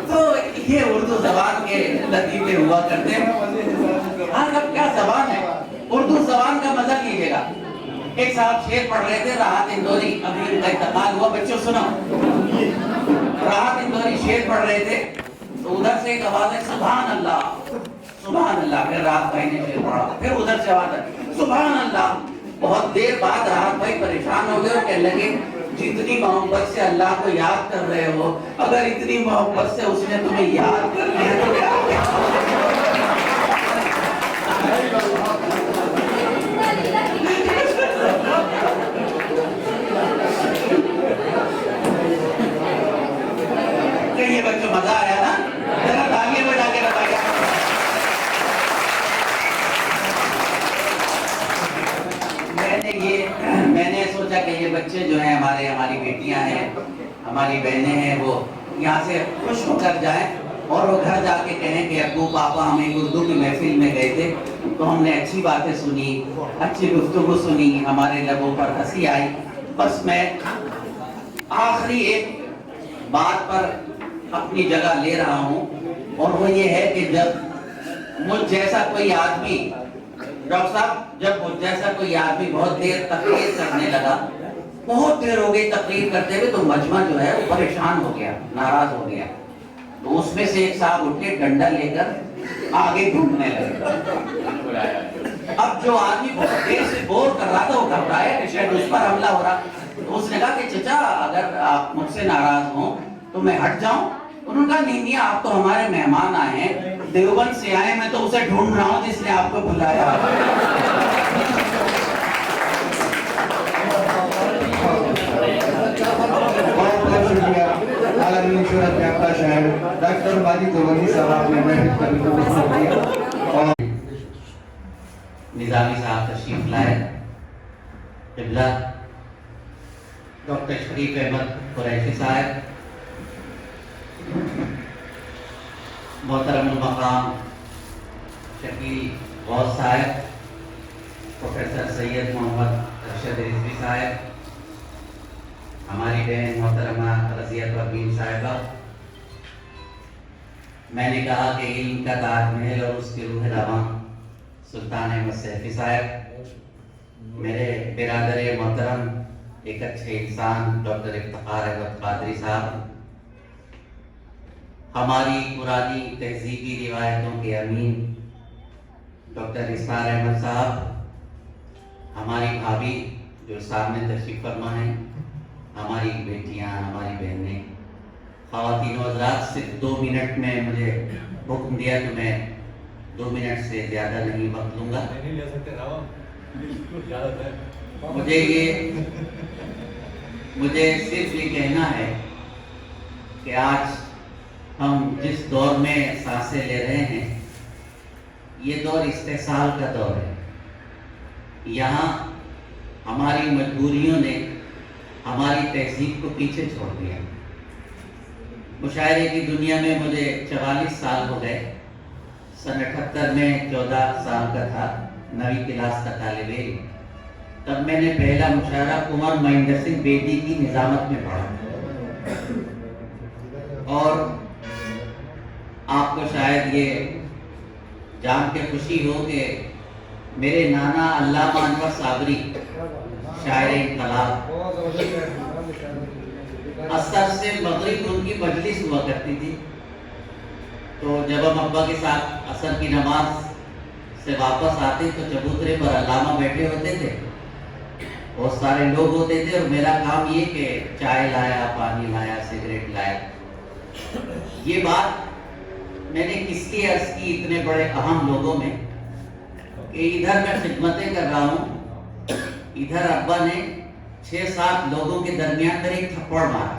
तो ये उर्दू जबान के लतीफे हुआ करते हैं। हाँ, अब क्या जबान है, उर्दू जबान का मजा लीजिएगा। एक साहब शेर पढ़ रहे थे, राहत इंदौरी, अभी इनका इंतकाल हुआ, बच्चों सुनो। राहत इंदौरी शेर पढ़ रहे थे तो उधर से एक आवाज है सुभान अल्लाह, सुभान अल्लाह। फिर राहत भाई ने शेर पढ़ा, फिर उधर से आवाज है सुभान अल्लाह। बहुत देर बाद राहत भाई परेशान हो गए और कहने लगे, जितनी मोहब्बत से अल्लाह को याद कर रहे हो, अगर इतनी मोहब्बत से उसने तुम्हें याद कर लिया तो ये बच्चों मजा आया ना, जरा तालियां बजा के बताइए। मैंने सोचा कि ये बच्चे जो हैं हमारी बेटियां हैं, हमारी बहनें हैं, वो यहाँ से खुश होकर जाएं और वो घर जाके कहें कि अब्बू पापा हम एक उर्दू की महफिल में गए थे तो हमने अच्छी बातें सुनी, अच्छी गुफ्तगू सुनी, हमारे लबों पर हंसी आई। बस मैं आखिरी एक बात पर अपनी जगह ले रहा हूँ, और वो ये है कि जब मुझ जैसा कोई आदमी, डॉक्टर साहब, जब मुझ जैसा कोई आदमी बहुत देर तकरीर करने लगा, बहुत देर हो गई तकरीर करते हुए, तो मजमा जो है वो परेशान हो गया, नाराज हो गया। तो उसमें से एक साहब उठे, डंडा लेकर आगे घूमने लगे। अब जो आदमी बहुत देर से बोर कर रहा था वो घबराया कि शायद उस पर हमला हो रहा, तो उसने कहा कि चचा अगर आप मुझसे नाराज हो तो मैं हट जाऊं। उन्होंने कहा नहीं, आप तो हमारे मेहमान आए हैं, देवबंद से आए, मैं तो उसे ढूंढ रहा हूं जिसने आपको बुलाया।
बहुत बहुत शुक्रिया। खूबसूरत याफ्ता शायर डॉक्टर माजिद जोहरी साहब ने महफिल का भी तवज्जो किया और
निजामी साहब तशरीफ लाए, क़िबला डॉक्टर शरीफ अहमद कुरैशी साहब, मोहतरम मकाम शकील गौस साहब, प्रोफेसर सैयद मोहम्मद अरशद रिजवी साहब, हमारी बहन मोहतरमा रज़िया परवीन साहिबा। मैंने कहा कि इल्म का ताजमहल और उसके रूह रवां सुल्तान अहमद सैफी साहब, मेरे बिरादर मोहतरम एक अच्छे इंसान डॉक्टर इफ्तिखार अहमद कादरी साहब, हमारी पुरानी तहजीबी रिवायतों के अमीन डॉक्टर इस्मार अहमद साहब, हमारी भाभी जो सामने तशरीफ फरमा हैं, हमारी बेटियां, हमारी बहनें, ख़वातीन व हज़रात, सिर्फ 2 मिनट में मुझे हुक्म दिया तो मैं 2 मिनट से ज़्यादा नहीं वक्त लूँगा। मुझे सिर्फ ये कहना है कि आज हम जिस दौर में सांसें ले रहे हैं, ये दौर इस्तेसाल का दौर है। यहाँ हमारी मजबूरियों ने हमारी तहजीब को पीछे छोड़ दिया। मुशायरे की दुनिया में मुझे 44 साल हो गए। सन 78 में 14 साल का था, 9वीं क्लास का तालिब इल्म। तब मैंने पहला मुशायरा कुंवर महेंद्र सिंह बेदी की निजामत में पढ़ा और आपको शायद ये जान के खुशी हो कि मेरे नाना अल्लामा अनवर साबरी शायर इनकलाब, असर से मगरिब उनकी मजलिस हुआ करती थी। तो जब हम अब्बा के साथ असर की नमाज से वापस आते तो चबूतरे पर अल्लामा बैठे होते थे, बहुत सारे लोग होते थे और मेरा काम ये कि चाय लाया, पानी लाया, सिगरेट लाया। ये बात मैंने किसकी अर्ज की इतने बड़े अहम लोगों में कि इधर मैं खिदमतें कर रहा हूँ, इधर अब्बा ने 6-7 लोगों के दरमियान पर एक थप्पड़ मारा।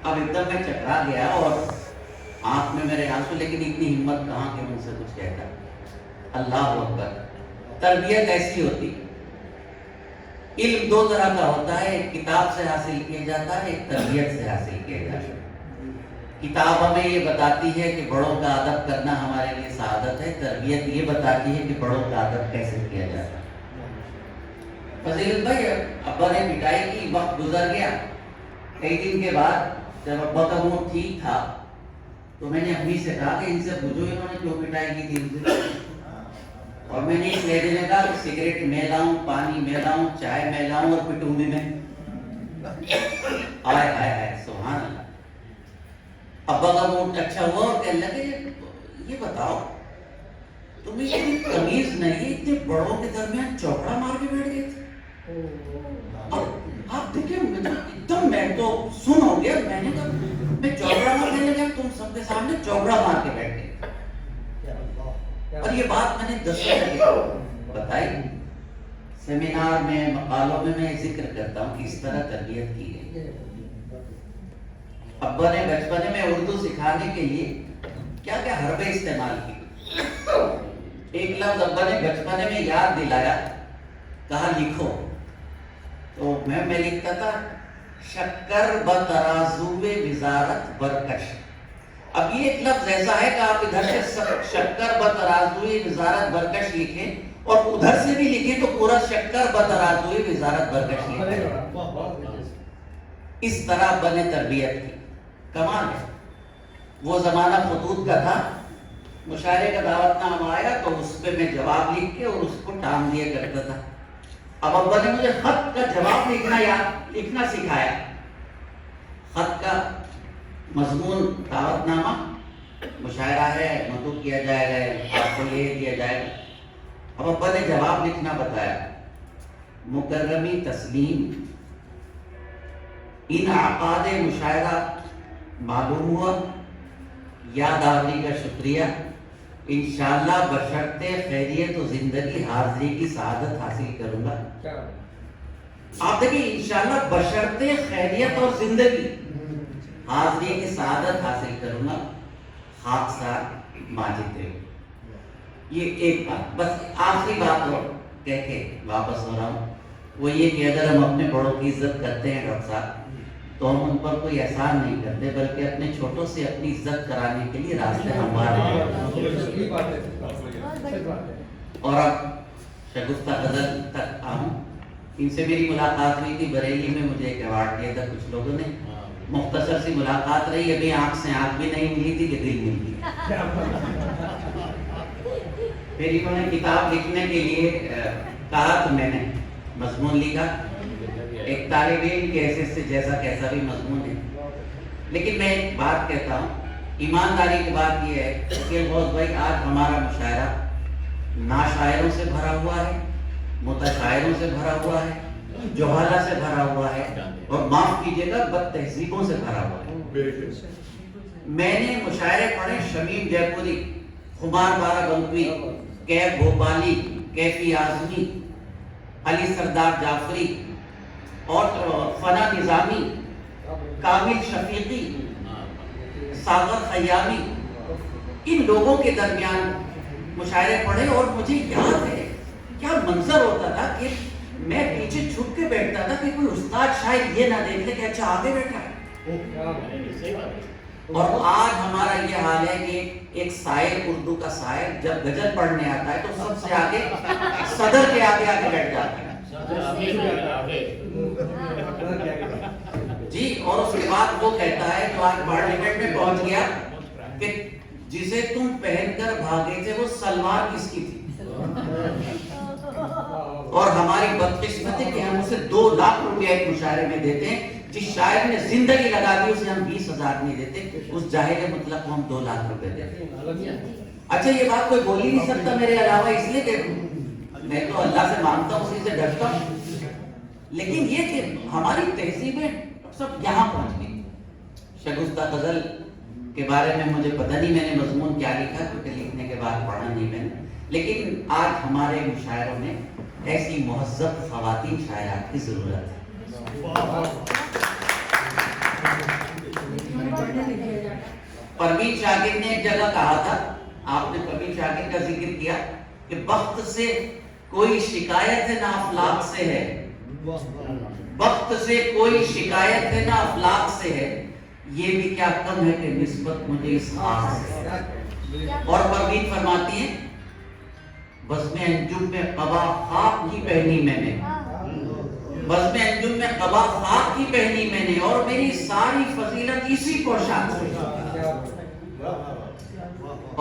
अब एकदम मैं चकरा गया और आंख में मेरे आंसू, लेकिन इतनी हिम्मत कहाँ के मुझसे कुछ कहता। अल्लाह अकबर। तरबियत ऐसी होती, इल्म 2 तरह का होता है, एक किताब से हासिल किया जाता है, एक तरबियत से हासिल किया जाता है। किताब हमें ये बताती है कि बड़ों का अदब करना हमारे लिए सआदत है, तरबियत ये बताती है कि बड़ों का अदब कैसे किया जाता है। फजीलत भाई, अब्बा ने पिटाई की, वक्त गुजर गया। कई दिन के बाद जब अब्बा का मूड ठीक था तो मैंने अम्मी से कहा कि इनसे पूछो इन्होंने क्यों पिटाई की थी इनसे। और मैंने इस लेडी ने कहा कि सिगरेट मैं लाऊं, पानी मैं लाऊं, चाय मैं लाऊं और पिटूं भी मैं। आय हाय हाय, सुभान अल्लाह। अब्बा का मूड अच्छा हुआ और कहने लगे ये बताओ तुम्हें इतनी तमीज नहीं, इतने बड़ों के दरमियान चौकड़ा मार के बैठ गए थे। और आप देखिए एकदम मैं तो सुन हो गया, मैंने कहा मैं चौकड़ा मार के लगा, तुम सबके सामने चौकड़ा मार के बैठ गए। और ये बात मैंने 10 मिनट बताई। सेमिनार में, मकालों में मैं जिक्र करता हूँ कि इस तरह तरबियत की गई। अब्बा ने बचपन में उर्दू सिखाने के लिए क्या क्या हरबे इस्तेमाल की। एक लफ्ज अब्बा ने बचपन में याद दिलाया, कहा लिखो। तो मैं लिखता था शक्कर बतराजुए विजारत बरकश। अब ये एक लफ्ज ऐसा है कि आप इधर से शक्कर बतराजुए विजारत बरकश लिखें और उधर से भी लिखें तो पूरा शक्कर बतराजुए विजारत बरकश लिखें। इस तरह बने तरबियत की कमाल है। वो जमाना खतूत का था, मुशायरे का दावतनामा आया तो उस पे मैं जवाब लिख के और उसको टांग दिया करता था। अब अब्बा ने मुझे खत का जवाब लिखना सिखाया। खत का मजमून दावतनामा, मुशायरा है, मकतूब किया जाएगा, आपको ये दिया जाएगा। अब अब्बा ने जवाब लिखना बताया। मुकर्रमी तस्लीम, इन आकादे मुशायरा मालूम हुआ, याद आवरी का शुक्रिया। इंशाअल्लाह बशर्ते खैरियत और जिंदगी हाजिरी की सआदत हासिल करूंगा। आप देखिए, इंशाअल्लाह बशर्ते खैरियत और जिंदगी, हाज़री की सआदत हासिल करूंगा खाकसार माजिद देव। ये एक बात, बस आखिरी बात और कह के वापस हो रहा हूँ, वो ये कि अगर हम अपने बड़ों की इज्जत करते हैं डॉक्टर साहब, तो हम उन पर कोई एहसान नहीं करते, बल्कि अपने छोटों से अपनी इज्जत कराने के लिए रास्ते हमवार हैं। और अब शगुफ्ता गजल तक आऊँ, इनसे मेरी मुलाकात हुई थी बरेली में, मुझे एक अवार्ड दिया था कुछ लोगों ने, मुख्तसर सी मुलाकात रही, अभी आंख से आंख भी नहीं मिली थी कि दिल मिल गया। फिर इन्होंने किताब लिखने के लिए कहा तो मैंने मजमून लिखा, एक तालिब इल्म के हैसियत से जैसा कैसा भी मजमून है। लेकिन मैं एक बात कहता हूँ, ईमानदारी की बात यह है कि बहुत भाई आज हमारा मुशायरा ना शायरों से भरा हुआ है, मुतशायरों से भरा हुआ है, जोहाला से भरा हुआ है, और माफ कीजिएगा बद तहजीबों से भरा हुआ है। मैंने मुशायरे पढ़े शमीम जयपुरी, खुमार बाराबंकी, कैफ भोपाली, कैफी आजमी, अली सरदार जाफरी और फना निजामी, कामिल शफीकी, सागर खयामी, इन लोगों के दरमियान मुशायरे पढ़े। और मुझे याद है क्या मंजर होता था कि मैं पीछे छुप के बैठता था कि कोई उस्ताद शायद ये ना देख ले कि अच्छा आगे बैठा है। और आज हमारा ये हाल है कि एक शायर, उर्दू का शायर जब गजल पढ़ने आता है तो सबसे आगे सदर के आगे आगे बैठ जाता है जी। और उसके बाद वो कहता है जो आज पार्लियामेंट में पहुंच गया कि जिसे तुम पहनकर भागे थे वो सलवार किसकी थी। और हमारी बदकिस्मती कि हम उसे 2 लाख रुपया एक मुशायरे में देते हैं, जिस शायर ने जिंदगी लगा दी उसे हम 20,000 नहीं देते, उस जाहिर मतलब को हम 2 लाख रुपए देते हैं। अच्छा ये बात कोई बोल ही नहीं सकता मेरे अलावा, इसलिए कि मैं तो अल्लाह से मांगता हूँ, उसी से डरता हूँ। लेकिन ये कि हमारी तहजीबें सब यहाँ पहुंच गई। शगुफ्ता गजल के बारे में मुझे पता नहीं मैंने मजमून क्या लिखा, क्योंकि लिखने के बाद पढ़ा नहीं मैंने, लेकिन आज हमारे मुशायरों में ऐसी मुहज़्ज़ब ख़वातीन शायरात की ज़रूरत है। परवीन शाकिर ने एक जगह कहा था, आपने परवीन शाकिर का जिक्र किया कि वक्त से कोई शिकायत है ना अफलाक से है, वक्त से कोई शिकायत है ना अफलाक से है, ये भी क्या कम है कि निस्बत मुझे इस खाक से है। और परवीन फरमाती है, बज़्म अंजुम में क़बा खाक की पहनी मैंने, बज़्म अंजुम में क़बा खाक की पहनी मैंने, और मेरी सारी फजीलत इसी पोशाक से।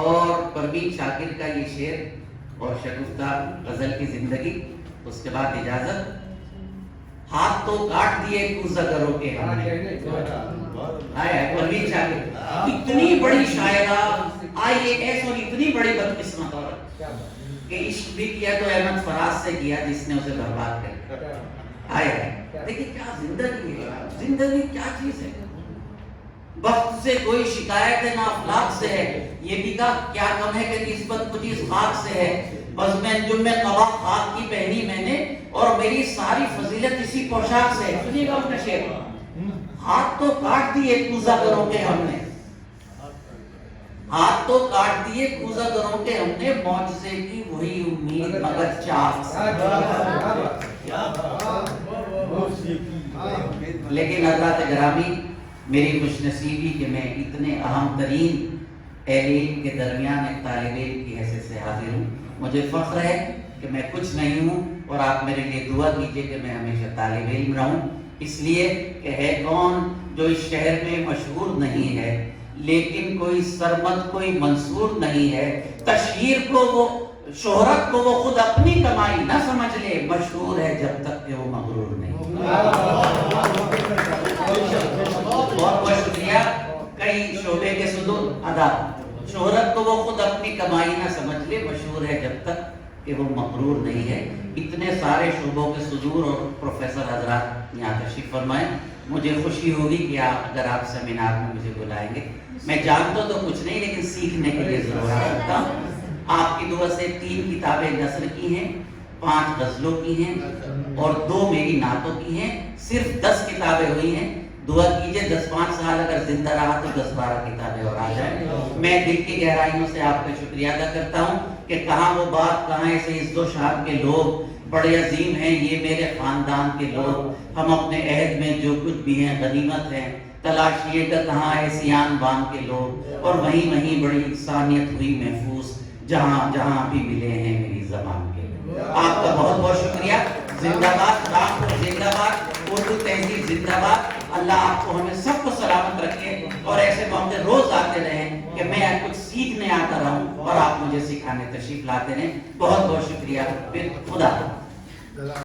और परवीन शाकिर का ये शेर और शगुफ्ता गजल की जिंदगी, उसके बाद इजाजत। हाथ तो काट दिए कुज़गरों के हमने, परवीन शाकिर इतनी बड़ी शायरा, IAS और इतनी बड़ी बदकिस्मत औरत कि इश्क भी किया तो अहमद फराज से किया जिसने उसे बर्बाद कर दिया। देखिए क्या जिंदगी है, जिंदगी क्या चीज है। वक्त से कोई शिकायत है ना अखलाक से है, ये भी का क्या कम है कि निस्बत मुझे इस खाक से है। बज़्म अंजुम में क़बा खाक की पहनी मैंने, और मेरी सारी फजीलत इसी पोशाक से है। सुनिएगा उनका शेर, हाथ तो काट दिए कुज़गरों के हमने, हाथ तो काट दिए कुज़गरों के हमने, मौजज़े की वही उम्मीद मगर चाक से। लेकिन हज़रात गिरामी, मेरी खुशनसीबी कि मैं इतने अहम तरीन अहले इल्म के दरमियान एक तालिब इल्म की हैसियत से हाजिर हूँ। मुझे फख्र है कि मैं कुछ नहीं हूँ, और आप मेरे लिए दुआ कीजिए कि मैं हमेशा तालिब इल्म रहूँ। इसलिए कि है कौन जो इस शहर में मशहूर नहीं है, लेकिन कोई सरमद कोई मंसूर नहीं है। तशहीर को वो, शोहरत को वो खुद अपनी कमाई न समझ ले, मशहूर है जब तक कि वो मगरूर नहीं। बहुत बहुत शुक्रिया। कई शोबे के सुदूर अदा, शोहरत को वो खुद अपनी कमाई ना समझ ले, मशहूर है जब तक कि वो मगरूर नहीं है। इतने सारे शोबों के सुदूर और प्रोफेसर हजरात यहाँ तशरीफ फरमाएं। मुझे खुशी होगी कि आप अगर आप सेमिनार में मुझे बुलाएंगे। मैं जानता तो कुछ नहीं, लेकिन सीखने के लिए जरूर आता हूँ। आपकी दुआ से 3 किताबें नस्र की हैं, 5 गजलों की हैं और 2 मेरी नातों की हैं। सिर्फ 10 किताबें हुई हैं। दुआ कीजिए 10-5 साल अगर जिंदा रहा तो 10-12 किताबें और आ जाए। मैं दिल की गहराइयों से आपका शुक्रिया अदा करता हूँ कि कहाँ वो बात, कहाँ ऐसे इस दो शाद के लोग बड़े अजीम हैं, ये मेरे खानदान के लोग, हम अपने अहद में जो कुछ भी हैं गनीमत हैं, तलाशिएगा कहाँ है सियान बान के लोग, और वहीं वहीं बड़ी इंसानियत हुई महफूज जहाँ जहाँ भी मिले हैं मेरी ज़बान के। आपका बहुत बहुत शुक्रिया। जिंदाबाद रामपुर, जिंदाबाद उर्दू तहजीब, जिंदाबाद। अल्लाह आपको हमें सबको सलामत रखे और ऐसे मौके रोज आते रहें कि मैं कुछ सीखने आता रहूं और आप मुझे सिखाने तशरीफ लाते रहें। बहुत बहुत शुक्रिया। फिर खुदा।